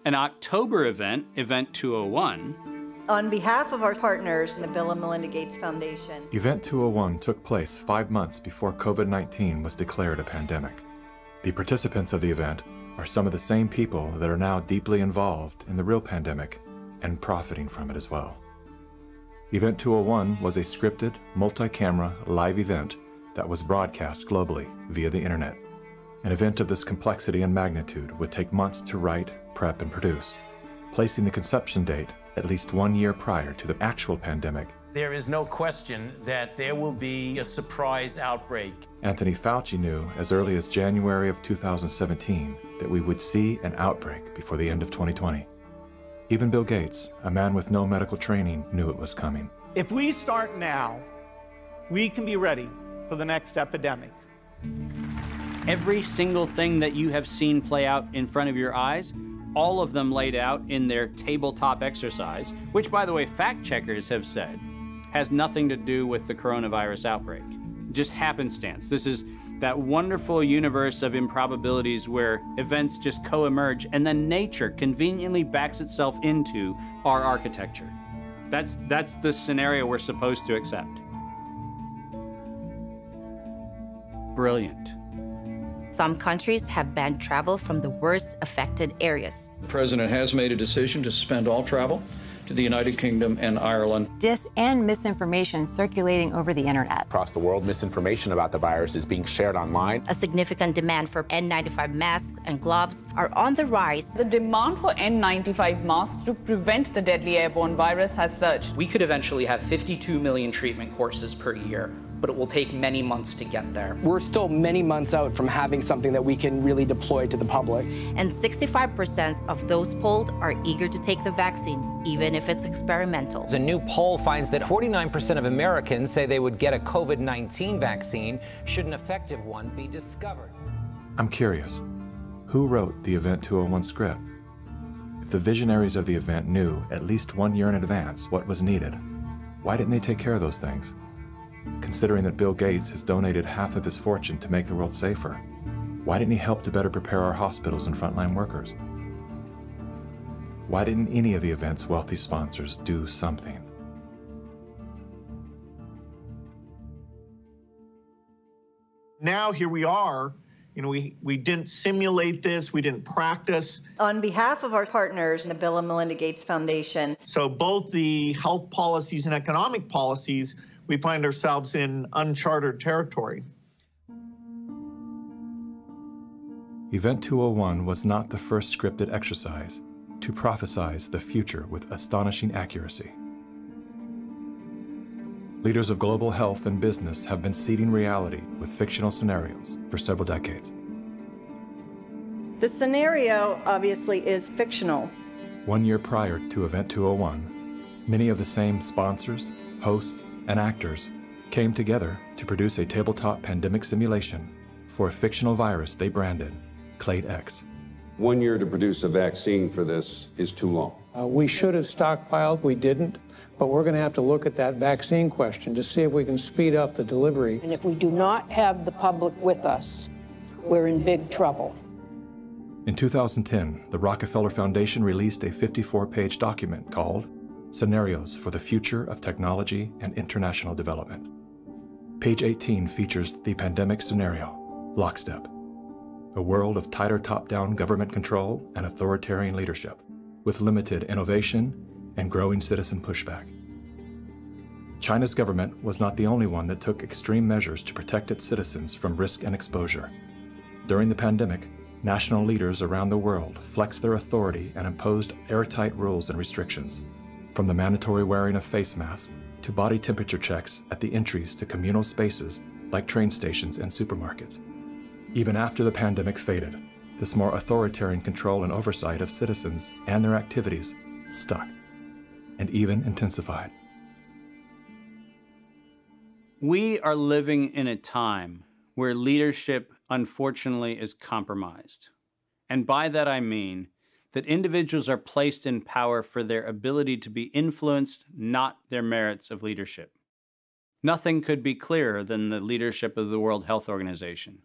an October event, Event 201. On behalf of our partners in the Bill and Melinda Gates Foundation. Event 201 took place 5 months before COVID-19 was declared a pandemic. The participants of the event are some of the same people that are now deeply involved in the real pandemic and profiting from it as well. Event 201 was a scripted, multi-camera, live event that was broadcast globally via the internet. An event of this complexity and magnitude would take months to write, prep, and produce, placing the conception date at least 1 year prior to the actual pandemic There is no question that there will be a surprise outbreak. Anthony Fauci knew as early as January of 2017 that we would see an outbreak before the end of 2020. Even Bill Gates, a man with no medical training, knew it was coming. If we start now, we can be ready for the next epidemic. Every single thing that you have seen play out in front of your eyes, all of them laid out in their tabletop exercise, which, by the way, fact checkers have said has nothing to do with the coronavirus outbreak. Just happenstance. This is that wonderful universe of improbabilities where events just co-emerge and then nature conveniently backs itself into our architecture. That's the scenario we're supposed to accept. Brilliant. Some countries have banned travel from the worst affected areas. The President has made a decision to suspend all travel to the United Kingdom and Ireland. Dis and misinformation circulating over the internet. Across the world, misinformation about the virus is being shared online. A significant demand for N95 masks and gloves are on the rise. The demand for N95 masks to prevent the deadly airborne virus has surged. We could eventually have 52 million treatment courses per year, but it will take many months to get there. We're still many months out from having something that we can really deploy to the public. And 65% of those polled are eager to take the vaccine, even if it's experimental. A new poll finds that 49% of Americans say they would get a COVID-19 vaccine should an effective one be discovered. I'm curious, who wrote the Event 201 script? If the visionaries of the event knew at least 1 year in advance what was needed, why didn't they take care of those things? Considering that Bill Gates has donated half of his fortune to make the world safer, why didn't he help to better prepare our hospitals and frontline workers? Why didn't any of the event's wealthy sponsors do something? Now here we are. You know, we didn't simulate this, we didn't practice. On behalf of our partners in the Bill and Melinda Gates Foundation. So both the health policies and economic policies, we find ourselves in uncharted territory. Event 201 was not the first scripted exercise to prophesize the future with astonishing accuracy. Leaders of global health and business have been seeding reality with fictional scenarios for several decades. The scenario, obviously, is fictional. 1 year prior to Event 201, many of the same sponsors, hosts, and actors came together to produce a tabletop pandemic simulation for a fictional virus they branded Clade X. 1 year to produce a vaccine for this is too long. We should have stockpiled, we didn't, but we're going to have to look at that vaccine question to see if we can speed up the delivery. And if we do not have the public with us, we're in big trouble. In 2010, the Rockefeller Foundation released a 54-page document called Scenarios for the Future of Technology and International Development. Page 18 features the pandemic scenario, Lockstep, a world of tighter top-down government control and authoritarian leadership, with limited innovation and growing citizen pushback. China's government was not the only one that took extreme measures to protect its citizens from risk and exposure. During the pandemic, national leaders around the world flexed their authority and imposed airtight rules and restrictions, from the mandatory wearing of face masks to body temperature checks at the entries to communal spaces like train stations and supermarkets. Even after the pandemic faded, this more authoritarian control and oversight of citizens and their activities stuck and even intensified. We are living in a time where leadership, unfortunately, is compromised. And by that I mean that individuals are placed in power for their ability to be influenced, not their merits of leadership. Nothing could be clearer than the leadership of the World Health Organization.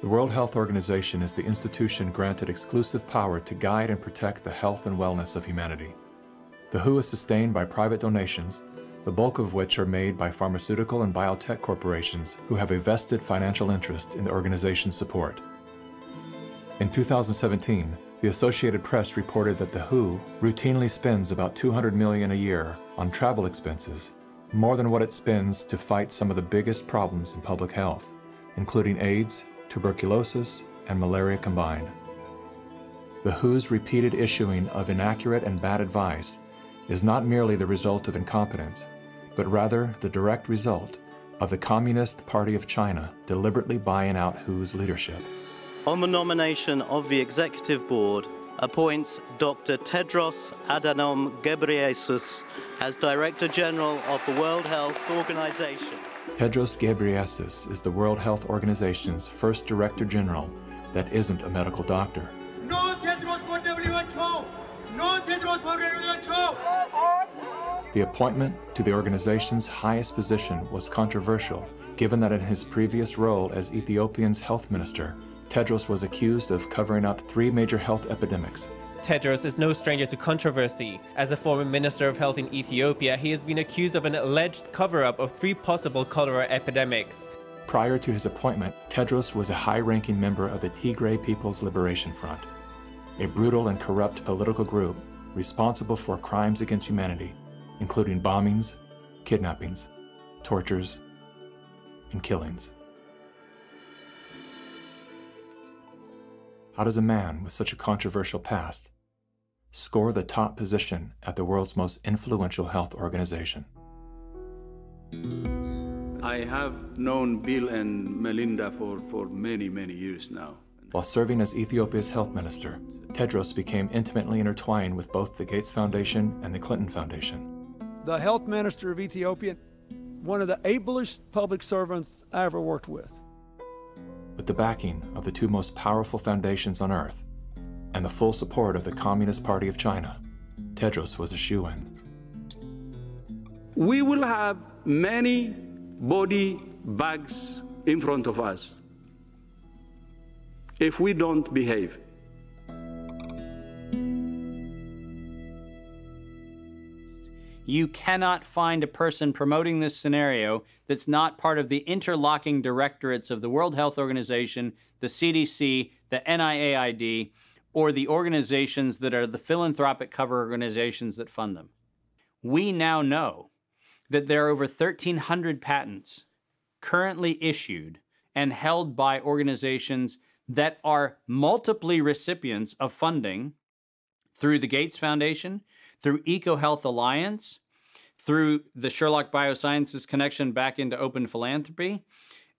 The World Health Organization is the institution granted exclusive power to guide and protect the health and wellness of humanity. The WHO is sustained by private donations, the bulk of which are made by pharmaceutical and biotech corporations who have a vested financial interest in the organization's support. In 2017, the Associated Press reported that the WHO routinely spends about $200 million a year on travel expenses, more than what it spends to fight some of the biggest problems in public health, including AIDS, tuberculosis, and malaria combined. The WHO's repeated issuing of inaccurate and bad advice is not merely the result of incompetence, but rather the direct result of the Communist Party of China deliberately buying out WHO's leadership. On the nomination of the Executive Board, appoints Dr. Tedros Adhanom Ghebreyesus as Director General of the World Health Organization. Tedros Ghebreyesus is the World Health Organization's first Director General that isn't a medical doctor. No Tedros for WHO! No Tedros for WHO! The appointment to the organization's highest position was controversial, given that in his previous role as Ethiopia's health minister, Tedros was accused of covering up 3 major health epidemics. Tedros is no stranger to controversy. As a former Minister of Health in Ethiopia, he has been accused of an alleged cover-up of 3 possible cholera epidemics. Prior to his appointment, Tedros was a high-ranking member of the Tigray People's Liberation Front, a brutal and corrupt political group responsible for crimes against humanity, including bombings, kidnappings, tortures, and killings. How does a man with such a controversial past score the top position at the world's most influential health organization? I have known Bill and Melinda for many, many years now. While serving as Ethiopia's health minister, Tedros became intimately intertwined with both the Gates Foundation and the Clinton Foundation. The health minister of Ethiopia, one of the ablest public servants I ever worked with. With the backing of the 2 most powerful foundations on earth and the full support of the Communist Party of China, Tedros was a shoo-in. We will have many body bags in front of us if we don't behave. You cannot find a person promoting this scenario that's not part of the interlocking directorates of the World Health Organization, the CDC, the NIAID, or the organizations that are the philanthropic cover organizations that fund them. We now know that there are over 1,300 patents currently issued and held by organizations that are multiply recipients of funding through the Gates Foundation, through EcoHealth Alliance, through the Sherlock Biosciences connection back into open philanthropy,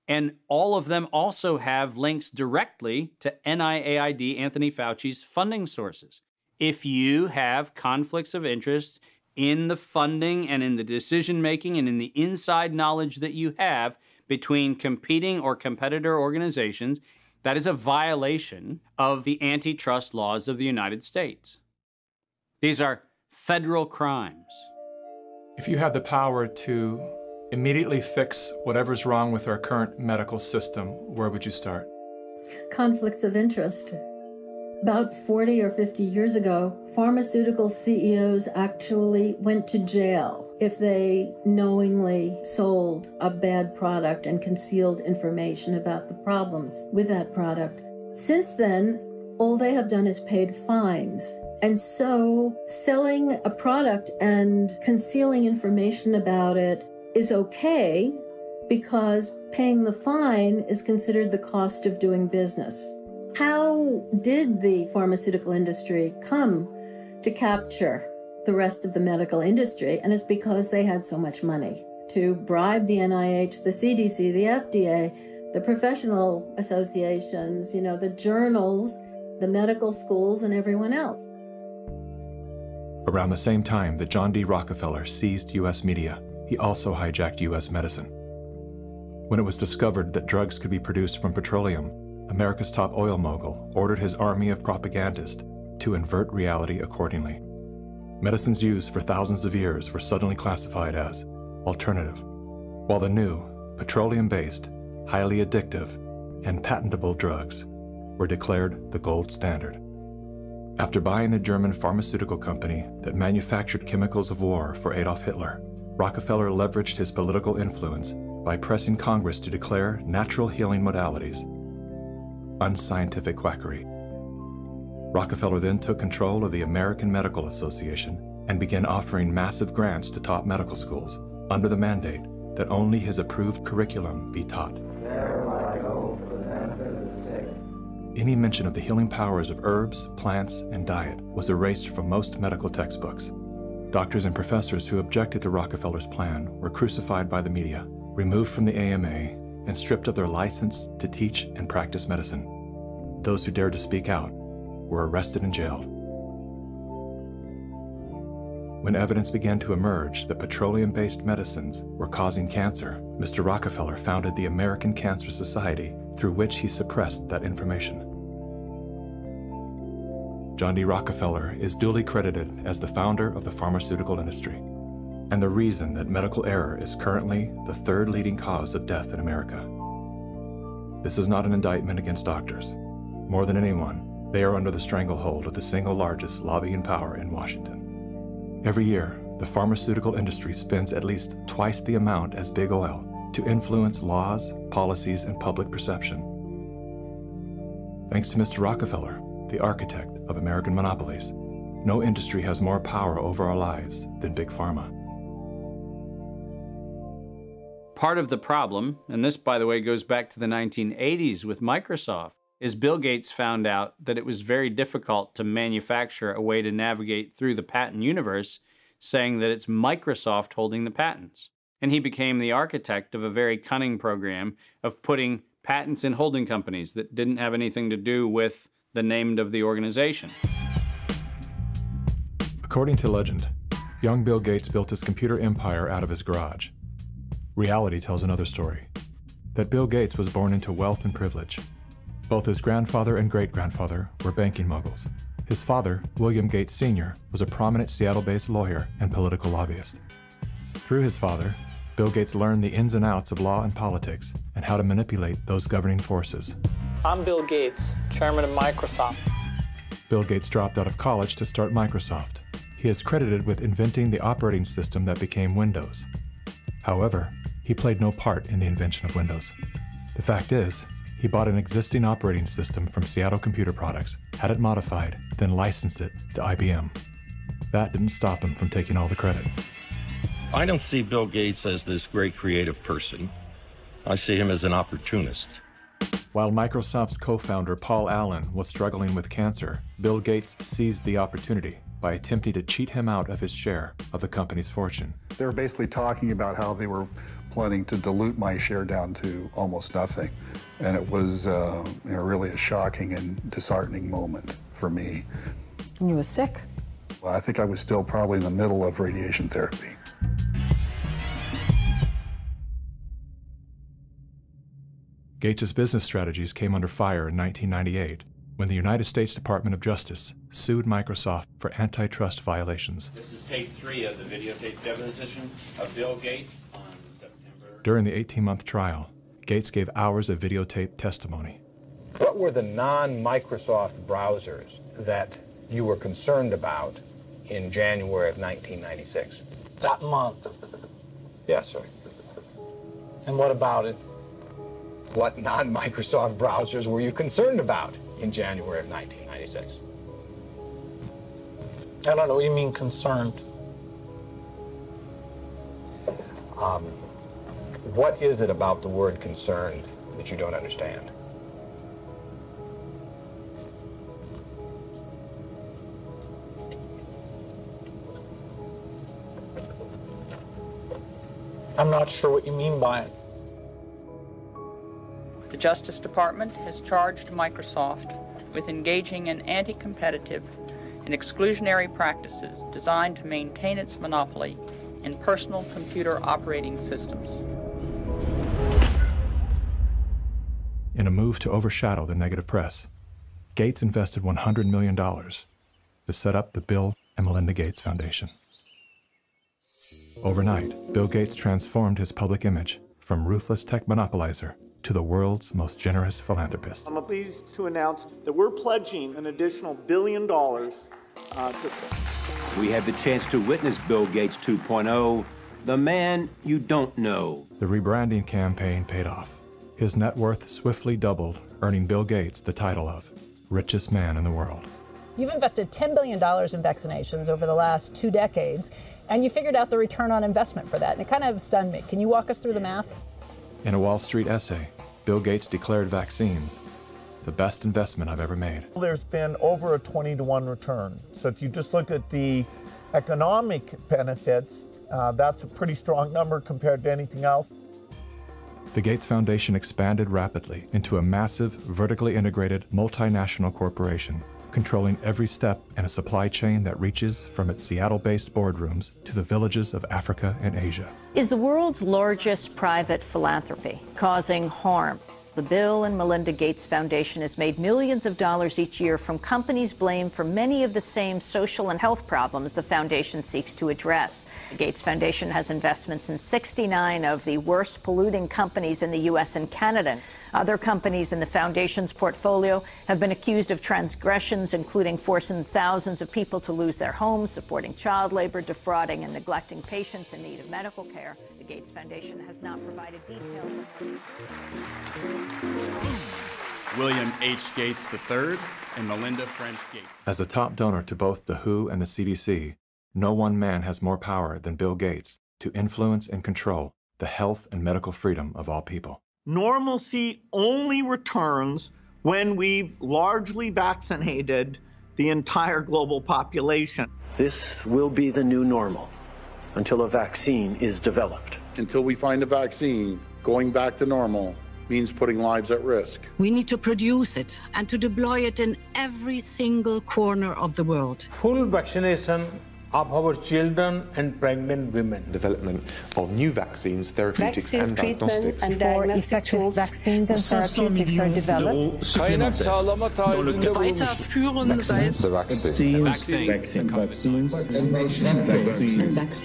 and all of them also have links directly to NIAID, Anthony Fauci's funding sources. If you have conflicts of interest in the funding and in the decision-making and in the inside knowledge that you have between competing or competitor organizations, that is a violation of the antitrust laws of the United States. These are federal crimes. If you had the power to immediately fix whatever's wrong with our current medical system, where would you start? Conflicts of interest. About 40 or 50 years ago, pharmaceutical CEOs actually went to jail if they knowingly sold a bad product and concealed information about the problems with that product. Since then, all they have done is paid fines. And so selling a product and concealing information about it is okay because paying the fine is considered the cost of doing business. How did the pharmaceutical industry come to capture the rest of the medical industry? And it's because they had so much money to bribe the NIH, the CDC, the FDA, the professional associations, the journals, the medical schools, and everyone else. Around the same time that John D. Rockefeller seized U.S. media, he also hijacked U.S. medicine. When it was discovered that drugs could be produced from petroleum, America's top oil mogul ordered his army of propagandists to invert reality accordingly. Medicines used for thousands of years were suddenly classified as alternative, while the new, petroleum-based, highly addictive, and patentable drugs were declared the gold standard. After buying the German pharmaceutical company that manufactured chemicals of war for Adolf Hitler, Rockefeller leveraged his political influence by pressing Congress to declare natural healing modalities unscientific quackery. Rockefeller then took control of the American Medical Association and began offering massive grants to top medical schools under the mandate that only his approved curriculum be taught. Any mention of the healing powers of herbs, plants, and diet was erased from most medical textbooks. Doctors and professors who objected to Rockefeller's plan were crucified by the media, removed from the AMA, and stripped of their license to teach and practice medicine. Those who dared to speak out were arrested and jailed. When evidence began to emerge that petroleum-based medicines were causing cancer, Mr. Rockefeller founded the American Cancer Society, through which he suppressed that information. John D. Rockefeller is duly credited as the founder of the pharmaceutical industry, and the reason that medical error is currently the third leading cause of death in America. This is not an indictment against doctors. More than anyone, they are under the stranglehold of the single largest lobbying power in Washington. Every year, the pharmaceutical industry spends at least twice the amount as big oil to influence laws, policies, and public perception. Thanks to Mr. Rockefeller, the architect of American monopolies, no industry has more power over our lives than Big Pharma. Part of the problem, and this, by the way, goes back to the 1980s with Microsoft, is Bill Gates found out that it was very difficult to manufacture a way to navigate through the patent universe, saying that it's Microsoft holding the patents. And he became the architect of a very cunning program of putting patents in holding companies that didn't have anything to do with the name of the organization. According to legend, young Bill Gates built his computer empire out of his garage. Reality tells another story, that Bill Gates was born into wealth and privilege. Both his grandfather and great-grandfather were banking moguls. His father, William Gates Sr., was a prominent Seattle-based lawyer and political lobbyist. Through his father, Bill Gates learned the ins and outs of law and politics and how to manipulate those governing forces. I'm Bill Gates, chairman of Microsoft. Bill Gates dropped out of college to start Microsoft. He is credited with inventing the operating system that became Windows. However, he played no part in the invention of Windows. The fact is, he bought an existing operating system from Seattle Computer Products, had it modified, then licensed it to IBM. That didn't stop him from taking all the credit. I don't see Bill Gates as this great creative person. I see him as an opportunist. While Microsoft's co-founder Paul Allen was struggling with cancer, Bill Gates seized the opportunity by attempting to cheat him out of his share of the company's fortune. They were basically talking about how they were planning to dilute my share down to almost nothing. And it was really a shocking and disheartening moment for me. And you were sick? Well, I think I was still probably in the middle of radiation therapy. Gates' business strategies came under fire in 1998 when the United States Department of Justice sued Microsoft for antitrust violations. This is tape 3 of the videotape deposition of Bill Gates on September. During the 18-month trial, Gates gave hours of videotape testimony. What were the non-Microsoft browsers that you were concerned about in January of 1996? That month. Yes, sir. And what about it? What non-Microsoft browsers were you concerned about in January of 1996? I don't know what you mean concerned. What is it about the word concerned that you don't understand? I'm not sure what you mean by it. The Justice Department has charged Microsoft with engaging in anti-competitive and exclusionary practices designed to maintain its monopoly in personal computer operating systems. In a move to overshadow the negative press, Gates invested $100 million to set up the Bill and Melinda Gates Foundation. Overnight, Bill Gates transformed his public image from ruthless tech monopolizer to the world's most generous philanthropist. I'm pleased to announce that we're pledging an additional $1 billion We had the chance to witness Bill Gates 2.0, the man you don't know. The rebranding campaign paid off. His net worth swiftly doubled, earning Bill Gates the title of richest man in the world. You've invested $10 billion in vaccinations over the last 2 decades, and you figured out the return on investment for that, and it kind of stunned me. Can you walk us through the math? In a Wall Street essay, Bill Gates declared vaccines the best investment I've ever made. There's been over a 20-to-1 return. So if you just look at the economic benefits, that's a pretty strong number compared to anything else. The Gates Foundation expanded rapidly into a massive, vertically integrated, multinational corporation, controlling every step in a supply chain that reaches from its Seattle-based boardrooms to the villages of Africa and Asia. Is the world's largest private philanthropy causing harm? The Bill and Melinda Gates Foundation has made millions of dollars each year from companies blamed for many of the same social and health problems the foundation seeks to address. The Gates Foundation has investments in 69 of the worst polluting companies in the U.S. and Canada. Other companies in the foundation's portfolio have been accused of transgressions, including forcing thousands of people to lose their homes, supporting child labor, defrauding and neglecting patients in need of medical care. The Gates Foundation has not provided details. William H. Gates III and Melinda French Gates. As a top donor to both the WHO and the CDC, no one man has more power than Bill Gates to influence and control the health and medical freedom of all people. Normalcy only returns when we've largely vaccinated the entire global population. This will be the new normal until a vaccine is developed. Until we find a vaccine, going back to normal means putting lives at risk. We need to produce it and to deploy it in every single corner of the world. Full vaccination of our children and pregnant women. Development of new vaccines, therapeutics and diagnostics. Before effective vaccines and therapeutics are developed.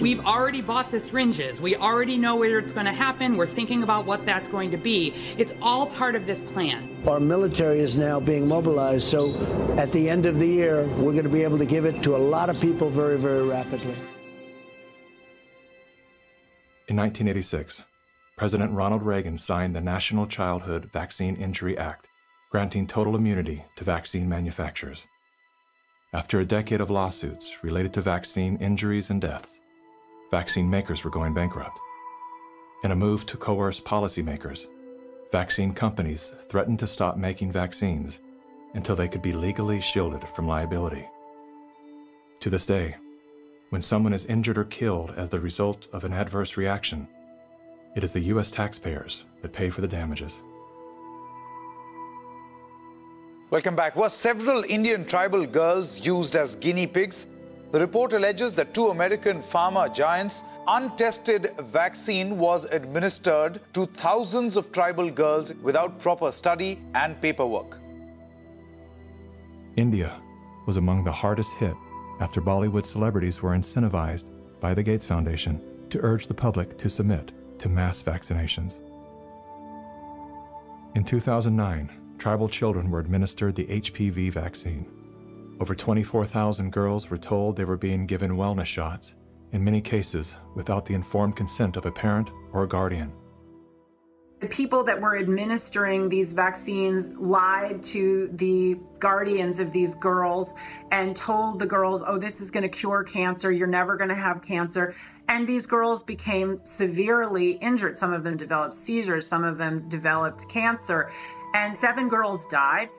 We've already bought the syringes. We already know where it's going to happen. We're thinking about what that's going to be. It's all part of this plan. Our military is now being mobilized, so at the end of the year, we're going to be able to give it to a lot of people very, very rapidly. In 1986, President Ronald Reagan signed the National Childhood Vaccine Injury Act, granting total immunity to vaccine manufacturers. After a decade of lawsuits related to vaccine injuries and deaths, vaccine makers were going bankrupt. In a move to coerce policymakers, vaccine companies threatened to stop making vaccines until they could be legally shielded from liability. To this day, when someone is injured or killed as the result of an adverse reaction, it is the U.S. taxpayers that pay for the damages. Welcome back. Were several Indian tribal girls used as guinea pigs? The report alleges that 2 American pharma giants' untested vaccine was administered to thousands of tribal girls without proper study and paperwork. India was among the hardest hit after Bollywood celebrities were incentivized by the Gates Foundation to urge the public to submit to mass vaccinations. In 2009, tribal children were administered the HPV vaccine. Over 24,000 girls were told they were being given wellness shots, in many cases without the informed consent of a parent or a guardian. The people that were administering these vaccines lied to the guardians of these girls and told the girls, oh, this is going to cure cancer, you're never going to have cancer. And these girls became severely injured. Some of them developed seizures, some of them developed cancer, and 7 girls died.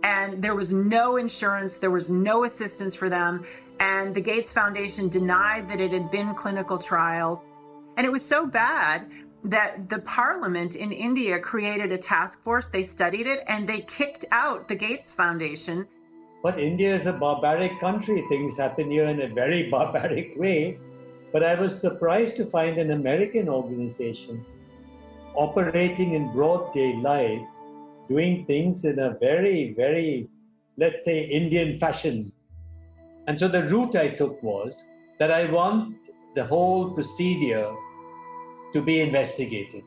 And there was no insurance, there was no assistance for them. And the Gates Foundation denied that it had been clinical trials. And it was so bad that the parliament in India created a task force. They studied it and they kicked out the Gates Foundation. But India is a barbaric country. Things happen here in a very barbaric way. But I was surprised to find an American organization operating in broad daylight, doing things in a very, very, let's say, Indian fashion. And so the route I took was that I want the whole procedure to be investigated.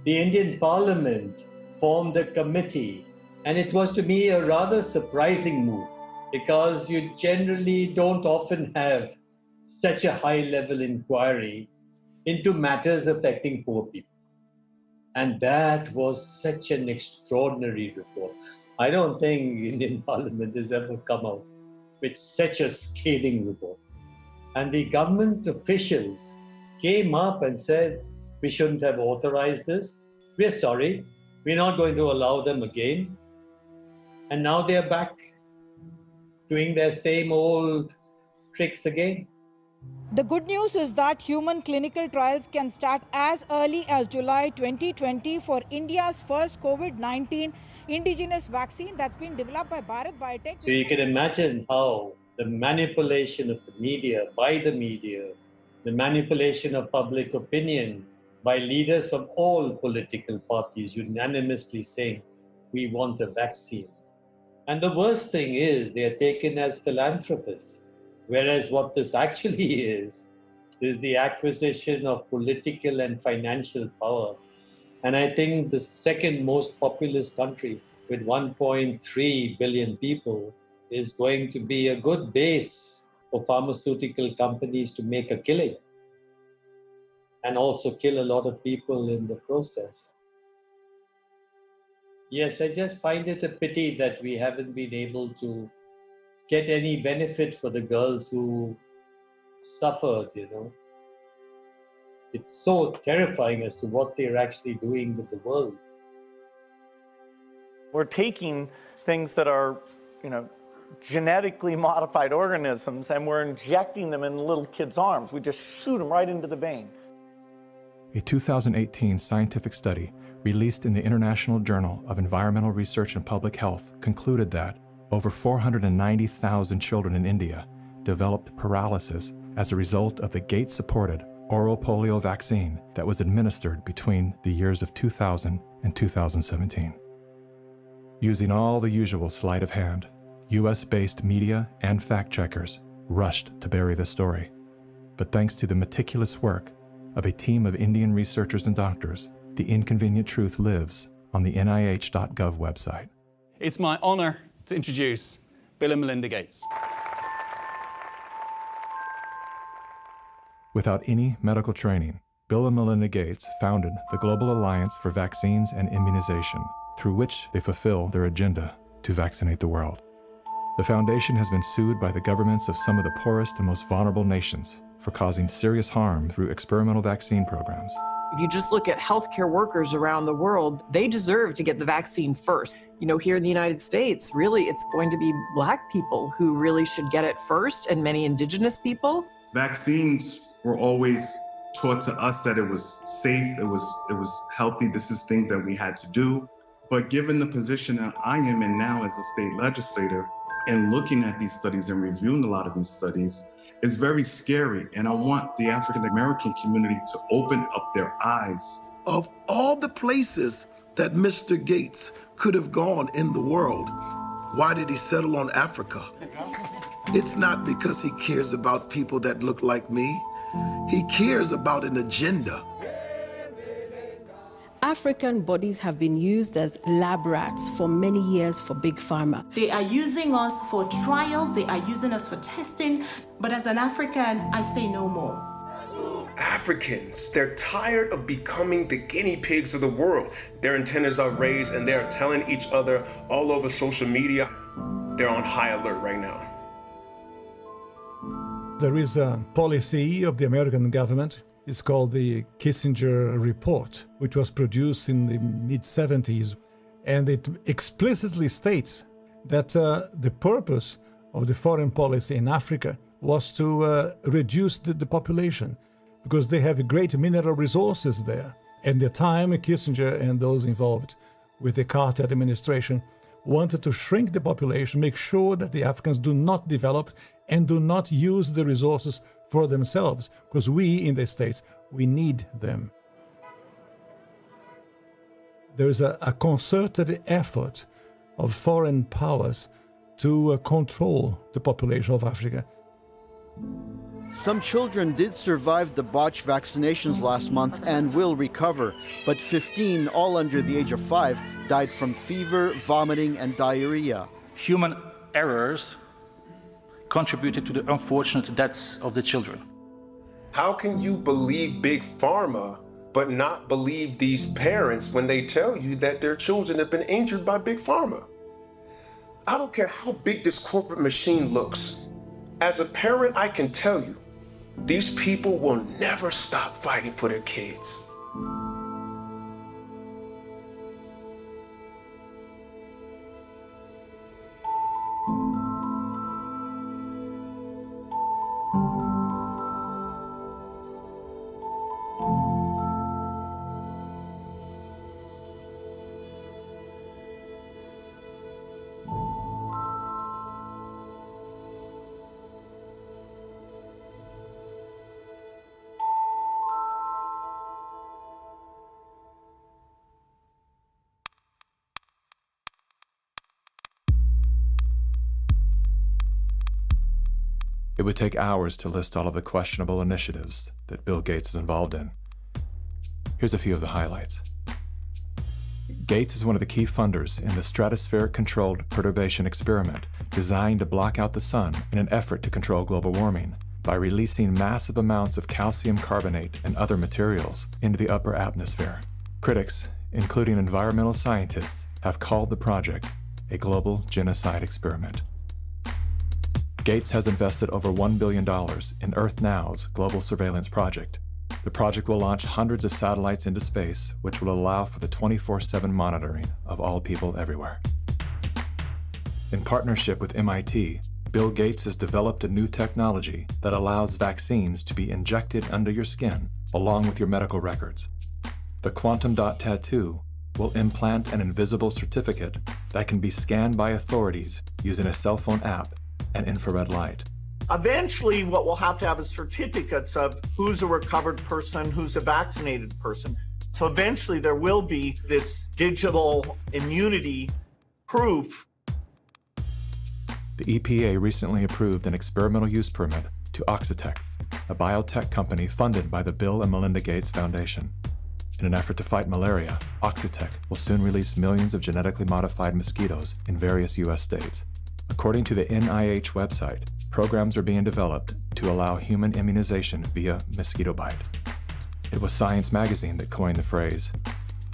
The Indian Parliament formed a committee, and it was to me a rather surprising move because you generally don't often have such a high-level inquiry into matters affecting poor people. And that was such an extraordinary report. I don't think Indian Parliament has ever come out with such a scathing report. And the government officials came up and said, we shouldn't have authorized this. We're sorry. We're not going to allow them again. And now they're back doing their same old tricks again. The good news is that human clinical trials can start as early as July 2020 for India's first COVID-19 indigenous vaccine that's been developed by Bharat Biotech. So you can imagine how the manipulation of the media, by the media, the manipulation of public opinion by leaders from all political parties unanimously saying, we want a vaccine. And the worst thing is they are taken as philanthropists, whereas what this actually is the acquisition of political and financial power. And I think the second most populous country with 1.3 billion people is going to be a good base for pharmaceutical companies to make a killing and also kill a lot of people in the process. Yes, I just find it a pity that we haven't been able to get any benefit for the girls who suffered, you know. It's so terrifying as to what they're actually doing with the world. We're taking things that are, genetically modified organisms, and we're injecting them in little kids' arms. We just shoot them right into the vein. A 2018 scientific study released in the International Journal of Environmental Research and Public Health concluded that over 490,000 children in India developed paralysis as a result of the Gates-supported oral polio vaccine that was administered between the years of 2000 and 2017. Using all the usual sleight of hand, US-based media and fact-checkers rushed to bury the story. But thanks to the meticulous work of a team of Indian researchers and doctors, the inconvenient truth lives on the NIH.gov website. It's my honor to introduce Bill and Melinda Gates. Without any medical training, Bill and Melinda Gates founded the Global Alliance for Vaccines and Immunization, through which they fulfill their agenda to vaccinate the world. The foundation has been sued by the governments of some of the poorest and most vulnerable nations for causing serious harm through experimental vaccine programs. If you just look at healthcare workers around the world, they deserve to get the vaccine first. Here in the United States, really, it's going to be Black people who really should get it first, and many indigenous people. Vaccines were always taught to us that it was safe, it was healthy, this is things that we had to do. But given the position that I am in now as a state legislator, and looking at these studies and reviewing a lot of these studies, it's very scary. And I want the African American community to open up their eyes. Of all the places that Mr. Gates could have gone in the world, why did he settle on Africa? It's not because he cares about people that look like me. He cares about an agenda. African bodies have been used as lab rats for many years for Big Pharma. They are using us for trials, they are using us for testing, but as an African, I say no more. Africans, they're tired of becoming the guinea pigs of the world. Their antennas are raised and they're telling each other all over social media. They're on high alert right now. There is a policy of the American government. It's called the Kissinger Report, which was produced in the mid-70s. And it explicitly states that the purpose of the foreign policy in Africa was to reduce the population, because they have great mineral resources there. At the time, Kissinger and those involved with the Carter administration wanted to shrink the population, make sure that the Africans do not develop and do not use the resources for themselves, because we in the States, we need them. There is a concerted effort of foreign powers to control the population of Africa. Some children did survive the botched vaccinations last month and will recover, but 15, all under the age of 5, died from fever, vomiting, and diarrhea. Human errors contributed to the unfortunate deaths of the children. How can you believe Big Pharma but not believe these parents when they tell you that their children have been injured by Big Pharma? I don't care how big this corporate machine looks. As a parent, I can tell you, these people will never stop fighting for their kids. It would take hours to list all of the questionable initiatives that Bill Gates is involved in. Here's a few of the highlights. Gates is one of the key funders in the stratospheric controlled perturbation experiment designed to block out the sun in an effort to control global warming by releasing massive amounts of calcium carbonate and other materials into the upper atmosphere. Critics, including environmental scientists, have called the project a global genocide experiment. Gates has invested over $1 billion in Earth Now's global surveillance project. The project will launch hundreds of satellites into space, which will allow for the 24/7 monitoring of all people everywhere. In partnership with MIT, Bill Gates has developed a new technology that allows vaccines to be injected under your skin along with your medical records. The quantum dot tattoo will implant an invisible certificate that can be scanned by authorities using a cell phone app and infrared light. Eventually, what we'll have to have is certificates of who's a recovered person, who's a vaccinated person. So eventually there will be this digital immunity proof. The EPA recently approved an experimental use permit to Oxitec, a biotech company funded by the Bill and Melinda Gates Foundation. In an effort to fight malaria, Oxitec will soon release millions of genetically modified mosquitoes in various U.S. states. According to the NIH website, programs are being developed to allow human immunization via mosquito bite. It was Science magazine that coined the phrase,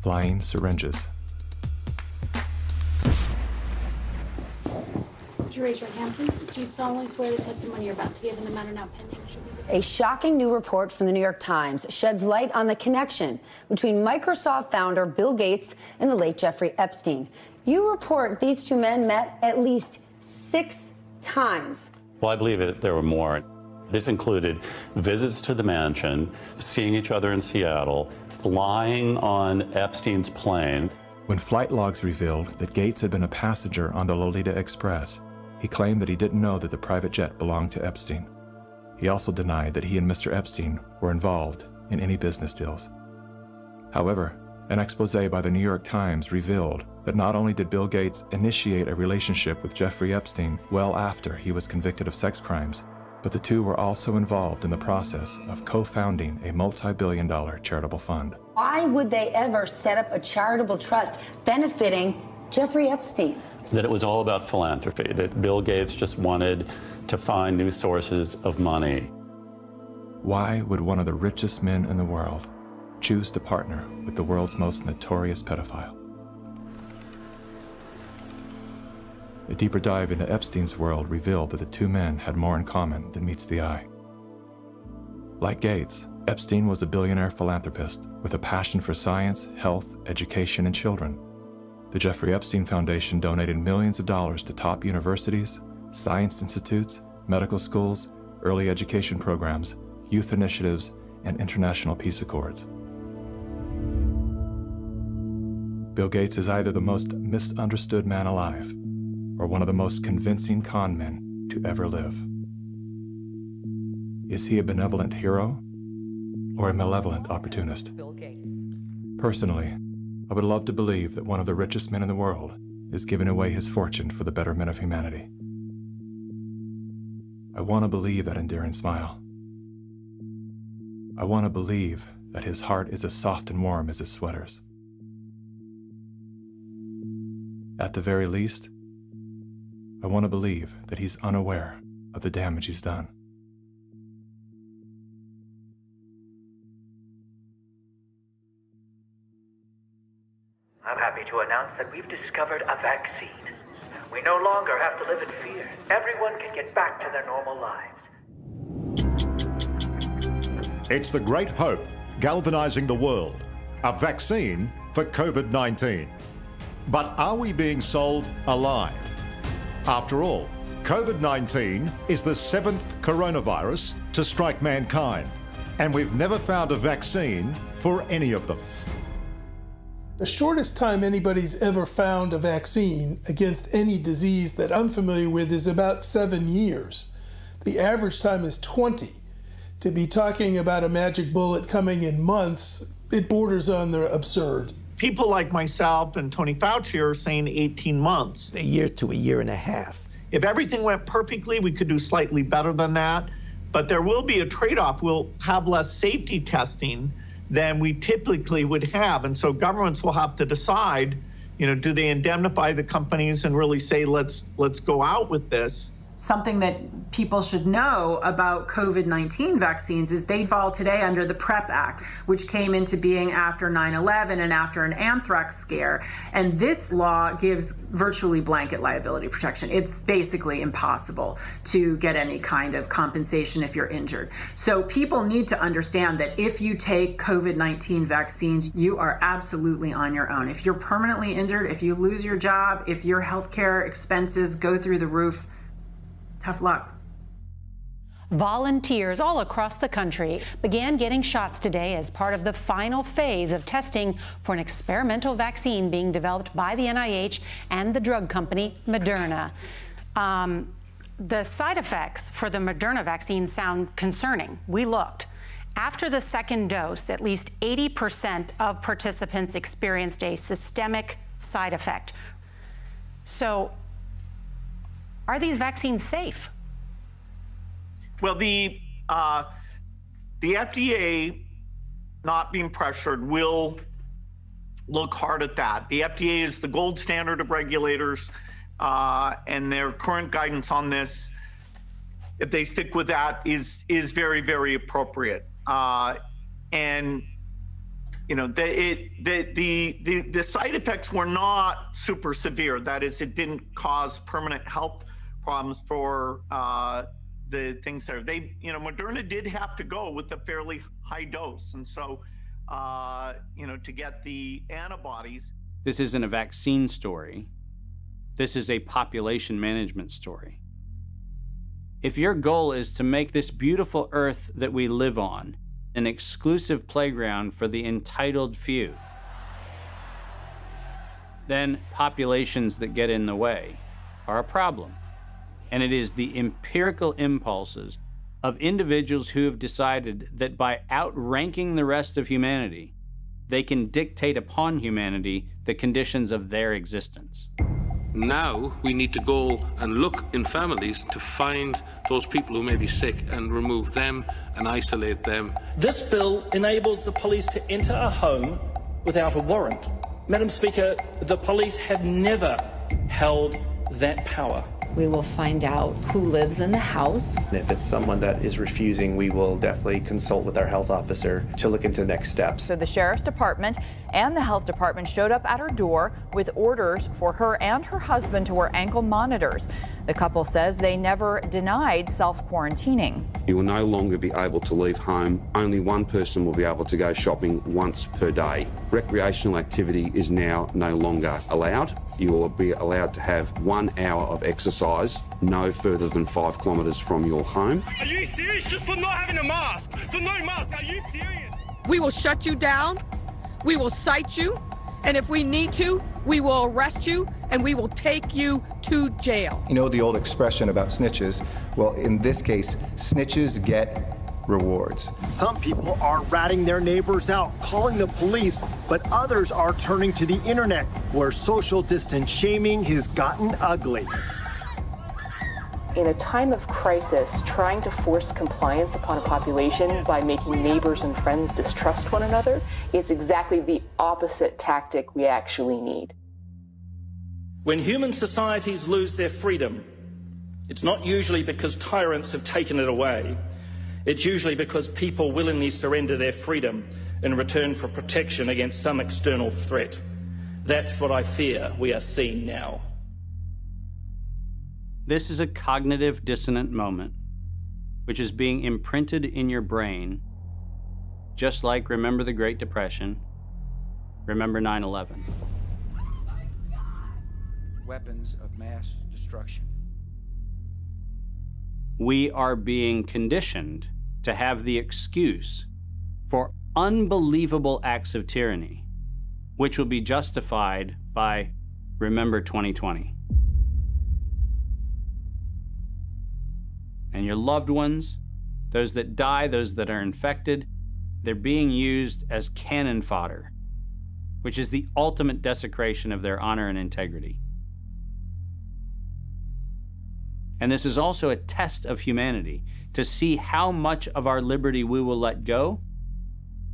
flying syringes. Would you raise your hand, please? Do you solemnly swear the testimony you're about to give in the matter now pending should be the... A shocking new report from the New York Times sheds light on the connection between Microsoft founder Bill Gates and the late Jeffrey Epstein. You report these two men met at least 6 times. Well, I believe there were more. This included visits to the mansion, seeing each other in Seattle, flying on Epstein's plane. When flight logs revealed that Gates had been a passenger on the Lolita Express, he claimed that he didn't know that the private jet belonged to Epstein. He also denied that he and Mr. Epstein were involved in any business deals. However, an expose by the New York Times revealed that not only did Bill Gates initiate a relationship with Jeffrey Epstein well after he was convicted of sex crimes, but the two were also involved in the process of co-founding a multi-billion-dollar charitable fund. Why would they ever set up a charitable trust benefiting Jeffrey Epstein? That it was all about philanthropy, that Bill Gates just wanted to find new sources of money. Why would one of the richest men in the world choose to partner with the world's most notorious pedophile? A deeper dive into Epstein's world revealed that the two men had more in common than meets the eye. Like Gates, Epstein was a billionaire philanthropist with a passion for science, health, education, and children. The Jeffrey Epstein Foundation donated millions of dollars to top universities, science institutes, medical schools, early education programs, youth initiatives, and international peace accords. Bill Gates is either the most misunderstood man alive or one of the most convincing con men to ever live. Is he a benevolent hero or a malevolent opportunist? Bill Gates. Personally, I would love to believe that one of the richest men in the world is giving away his fortune for the betterment of humanity. I want to believe that endearing smile. I want to believe that his heart is as soft and warm as his sweaters. At the very least, I want to believe that he's unaware of the damage he's done. I'm happy to announce that we've discovered a vaccine. We no longer have to live in fear. Everyone can get back to their normal lives. It's the great hope galvanizing the world. A vaccine for COVID-19. But are we being sold a lie? After all, COVID-19 is the 7th coronavirus to strike mankind, and we've never found a vaccine for any of them. The shortest time anybody's ever found a vaccine against any disease that I'm familiar with is about 7 years. The average time is 20. To be talking about a magic bullet coming in months, it borders on the absurd. People like myself and Tony Fauci are saying 18 months. A year to a year and a half. If everything went perfectly, we could do slightly better than that. But there will be a trade-off. We'll have less safety testing than we typically would have. And so governments will have to decide, you know, do they indemnify the companies and really say, let's go out with this? Something that people should know about COVID-19 vaccines is they fall today under the PrEP Act, which came into being after 9/11 and after an anthrax scare. And this law gives virtually blanket liability protection. It's basically impossible to get any kind of compensation if you're injured. So people need to understand that if you take COVID-19 vaccines, you are absolutely on your own. If you're permanently injured, if you lose your job, if your healthcare expenses go through the roof, tough luck. Volunteers all across the country began getting shots today as part of the final phase of testing for an experimental vaccine being developed by the NIH and the drug company Moderna. The side effects for the Moderna vaccine sound concerning. We looked. After the second dose, at least 80% of participants experienced a systemic side effect. So, are these vaccines safe? Well, the FDA, not being pressured, will look hard at that. The FDA is the gold standard of regulators, and their current guidance on this, if they stick with that, is very, very appropriate. And you know, the side effects were not super severe. That is, it didn't cause permanent health problems for the things there. You know, Moderna did have to go with a fairly high dose. And so, you know, to get the antibodies. This isn't a vaccine story. This is a population management story. If your goal is to make this beautiful earth that we live on an exclusive playground for the entitled few, then populations that get in the way are a problem. And it is the empirical impulses of individuals who have decided that by outranking the rest of humanity, they can dictate upon humanity the conditions of their existence. Now we need to go and look in families to find those people who may be sick and remove them and isolate them. This bill enables the police to enter a home without a warrant. Madam Speaker, the police have never held that power. We will find out who lives in the house. And if it's someone that is refusing, we will definitely consult with our health officer to look into next steps. So the Sheriff's Department and the Health Department showed up at her door with orders for her and her husband to wear ankle monitors. The couple says they never denied self-quarantining. You will no longer be able to leave home. Only one person will be able to go shopping once per day. Recreational activity is now no longer allowed. You will be allowed to have 1 hour of exercise no further than 5 kilometres from your home. Are you serious? Just for not having a mask? For no mask? Are you serious? We will shut you down. We will cite you. And if we need to, we will arrest you and we will take you to jail. You know the old expression about snitches? Well, in this case, snitches get rewards. Some people are ratting their neighbors out, calling the police, but others are turning to the internet, where social distance shaming has gotten ugly. In a time of crisis, trying to force compliance upon a population by making neighbors and friends distrust one another is exactly the opposite tactic we actually need. When human societies lose their freedom, it's not usually because tyrants have taken it away. It's usually because people willingly surrender their freedom in return for protection against some external threat. That's what I fear we are seeing now. This is a cognitive dissonant moment, which is being imprinted in your brain, just like remember the Great Depression, remember 9/11. Weapons of mass destruction. We are being conditioned to have the excuse for unbelievable acts of tyranny, which will be justified by remember 2020. And your loved ones, those that die, those that are infected, they're being used as cannon fodder, which is the ultimate desecration of their honor and integrity. And this is also a test of humanity to see how much of our liberty we will let go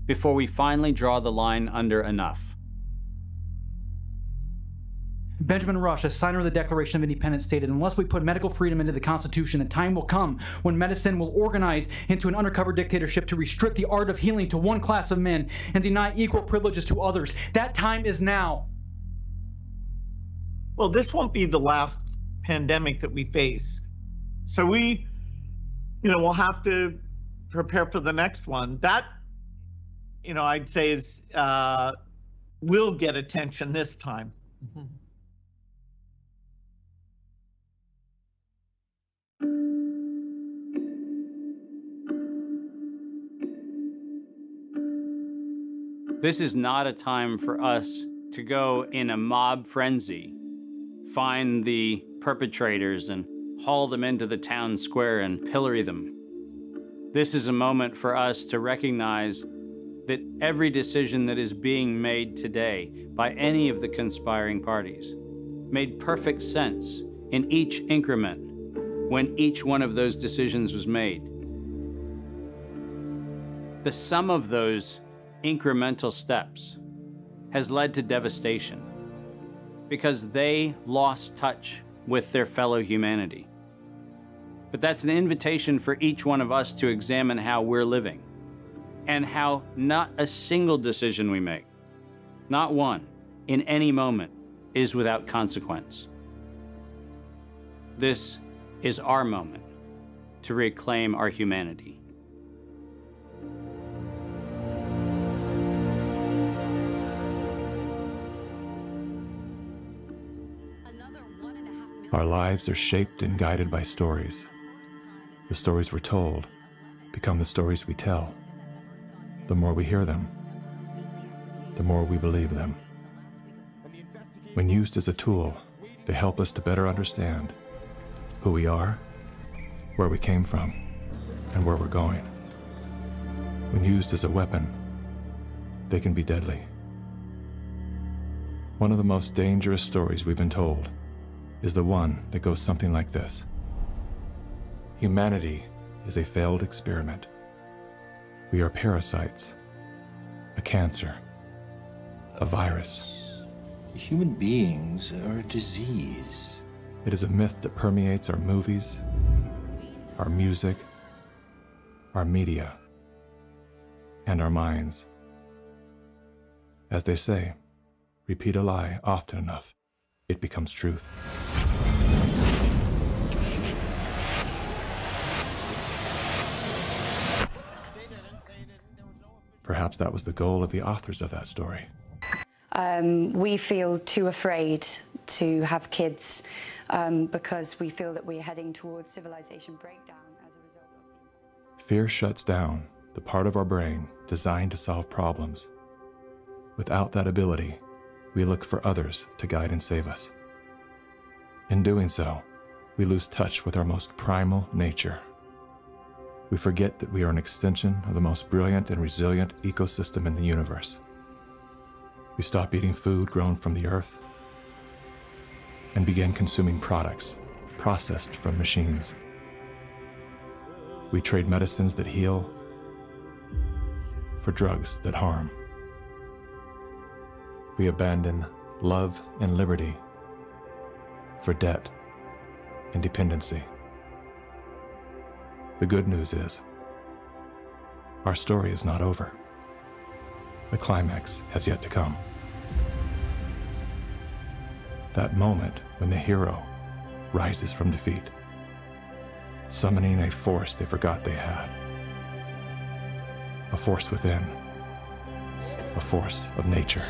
before we finally draw the line under enough. Benjamin Rush, a signer of the Declaration of Independence, stated, "Unless we put medical freedom into the Constitution, the time will come when medicine will organize into an undercover dictatorship to restrict the art of healing to one class of men and deny equal privileges to others. That time is now." Well, this won't be the last pandemic that we face. So we'll have to prepare for the next one. That, I'd say is, will get attention this time. Mm-hmm. This is not a time for us to go in a mob frenzy, find the perpetrators and haul them into the town square and pillory them. This is a moment for us to recognize that every decision that is being made today by any of the conspiring parties made perfect sense in each increment when each one of those decisions was made. The sum of those incremental steps has led to devastation because they lost touch with their fellow humanity. But that's an invitation for each one of us to examine how we're living and how not a single decision we make, not one, in any moment, is without consequence. This is our moment to reclaim our humanity. Our lives are shaped and guided by stories. The stories we're told become the stories we tell. The more we hear them, the more we believe them. When used as a tool, they help us to better understand who we are, where we came from, and where we're going. When used as a weapon, they can be deadly. One of the most dangerous stories we've been told is the one that goes something like this. Humanity is a failed experiment. We are parasites, a cancer, a virus. Human beings are a disease. It is a myth that permeates our movies, our music, our media, and our minds. As they say, repeat a lie often enough, it becomes truth. Perhaps that was the goal of the authors of that story. We feel too afraid to have kids because we feel that we're heading towards civilization breakdown as a result of Fear shuts down the part of our brain designed to solve problems. Without that ability, we look for others to guide and save us. In doing so, we lose touch with our most primal nature. We forget that we are an extension of the most brilliant and resilient ecosystem in the universe. We stop eating food grown from the earth and begin consuming products processed from machines. We trade medicines that heal for drugs that harm. We abandon love and liberty for debt and dependency. The good news is, our story is not over. The climax has yet to come. That moment when the hero rises from defeat, summoning a force they forgot they had. A force within, a force of nature.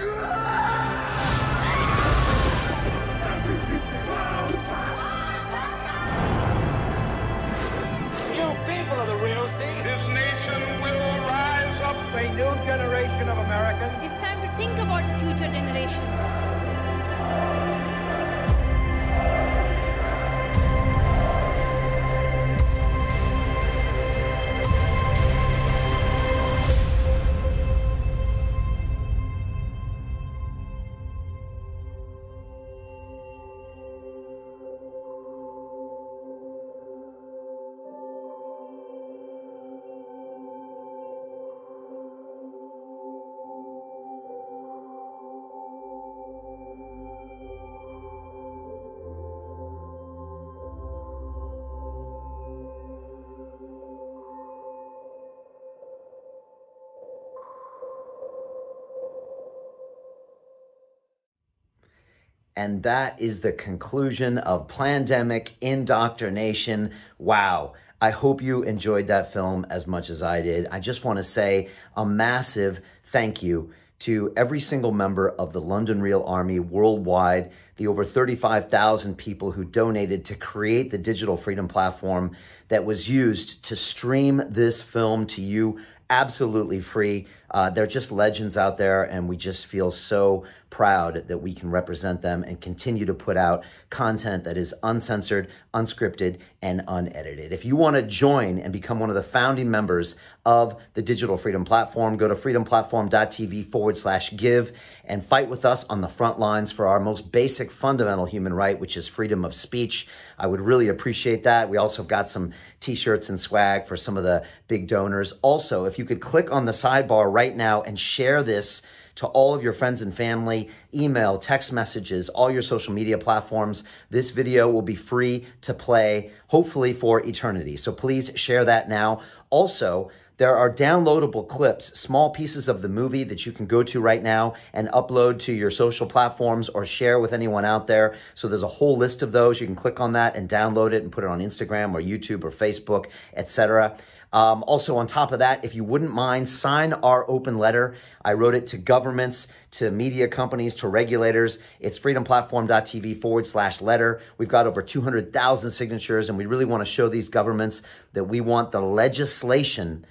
People are the real thing. This nation will rise up. A new generation of Americans. It is time to think about the future generation. And that is the conclusion of Plandemic Indoctrination. Wow. I hope you enjoyed that film as much as I did. I just want to say a massive thank you to every single member of the London Real Army worldwide, the over 35,000 people who donated to create the digital freedom platform that was used to stream this film to you absolutely free. They're just legends out there, and we just feel so proud that we can represent them and continue to put out content that is uncensored, unscripted, and unedited. If you want to join and become one of the founding members of the Digital Freedom Platform, go to freedomplatform.tv/give and fight with us on the front lines for our most basic fundamental human right, which is freedom of speech. I would really appreciate that. We also have got some t-shirts and swag for some of the big donors. Also, if you could click on the sidebar right now and share this to all of your friends and family, email, text messages, all your social media platforms. This video will be free to play, hopefully for eternity. So please share that now. Also, there are downloadable clips, small pieces of the movie that you can go to right now and upload to your social platforms or share with anyone out there. So there's a whole list of those. You can click on that and download it and put it on Instagram or YouTube or Facebook, etc. Also, on top of that, if you wouldn't mind, sign our open letter. I wrote it to governments, to media companies, to regulators. It's freedomplatform.tv/letter. We've got over 200,000 signatures, and we really want to show these governments that we want the legislation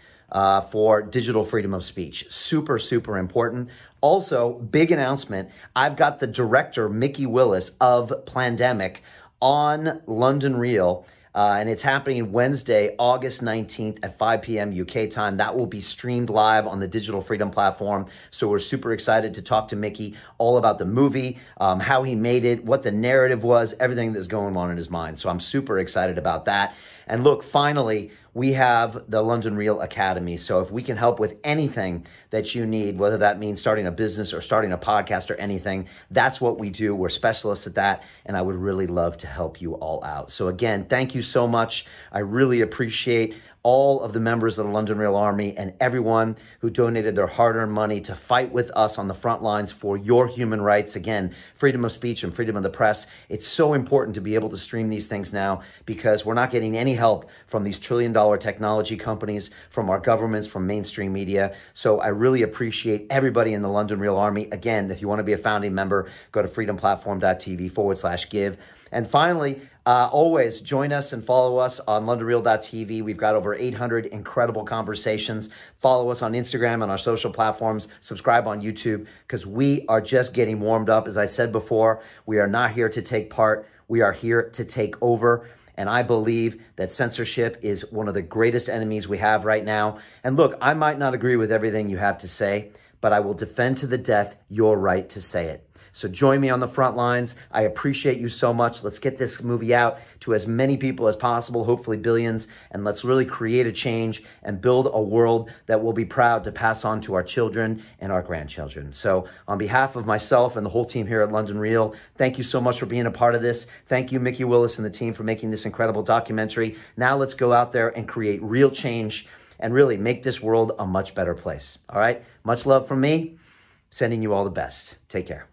for digital freedom of speech. Super, super important. Also, big announcement. I've got the director, Mickey Willis, of Plandemic on London Real. And it's happening Wednesday, August 19th at 5 p.m. UK time. That will be streamed live on the Digital Freedom Platform. So we're super excited to talk to Mickey all about the movie, how he made it, what the narrative was, everything that's going on in his mind. So I'm super excited about that. And look, finally, we have the London Real Academy. So if we can help with anything that you need, whether that means starting a business or starting a podcast or anything, that's what we do. We're specialists at that, and I would really love to help you all out. So again, thank you so much. I really appreciate all of the members of the London Real Army and everyone who donated their hard-earned money to fight with us on the front lines for your human rights. Again, freedom of speech and freedom of the press. It's so important to be able to stream these things now because we're not getting any help from these trillion-dollar technology companies, from our governments, from mainstream media. So I really appreciate everybody in the London Real Army. Again, if you want to be a founding member, go to freedomplatform.tv/give. And finally, always join us and follow us on LondonReal.tv. We've got over 800 incredible conversations. Follow us on Instagram and our social platforms. Subscribe on YouTube because we are just getting warmed up. As I said before, we are not here to take part. We are here to take over. And I believe that censorship is one of the greatest enemies we have right now. And look, I might not agree with everything you have to say, but I will defend to the death your right to say it. So join me on the front lines. I appreciate you so much. Let's get this movie out to as many people as possible, hopefully billions, and let's really create a change and build a world that we'll be proud to pass on to our children and our grandchildren. So on behalf of myself and the whole team here at London Real, thank you so much for being a part of this. Thank you, Mickey Willis and the team, for making this incredible documentary. Now let's go out there and create real change and really make this world a much better place. All right? Much love from me. Sending you all the best. Take care.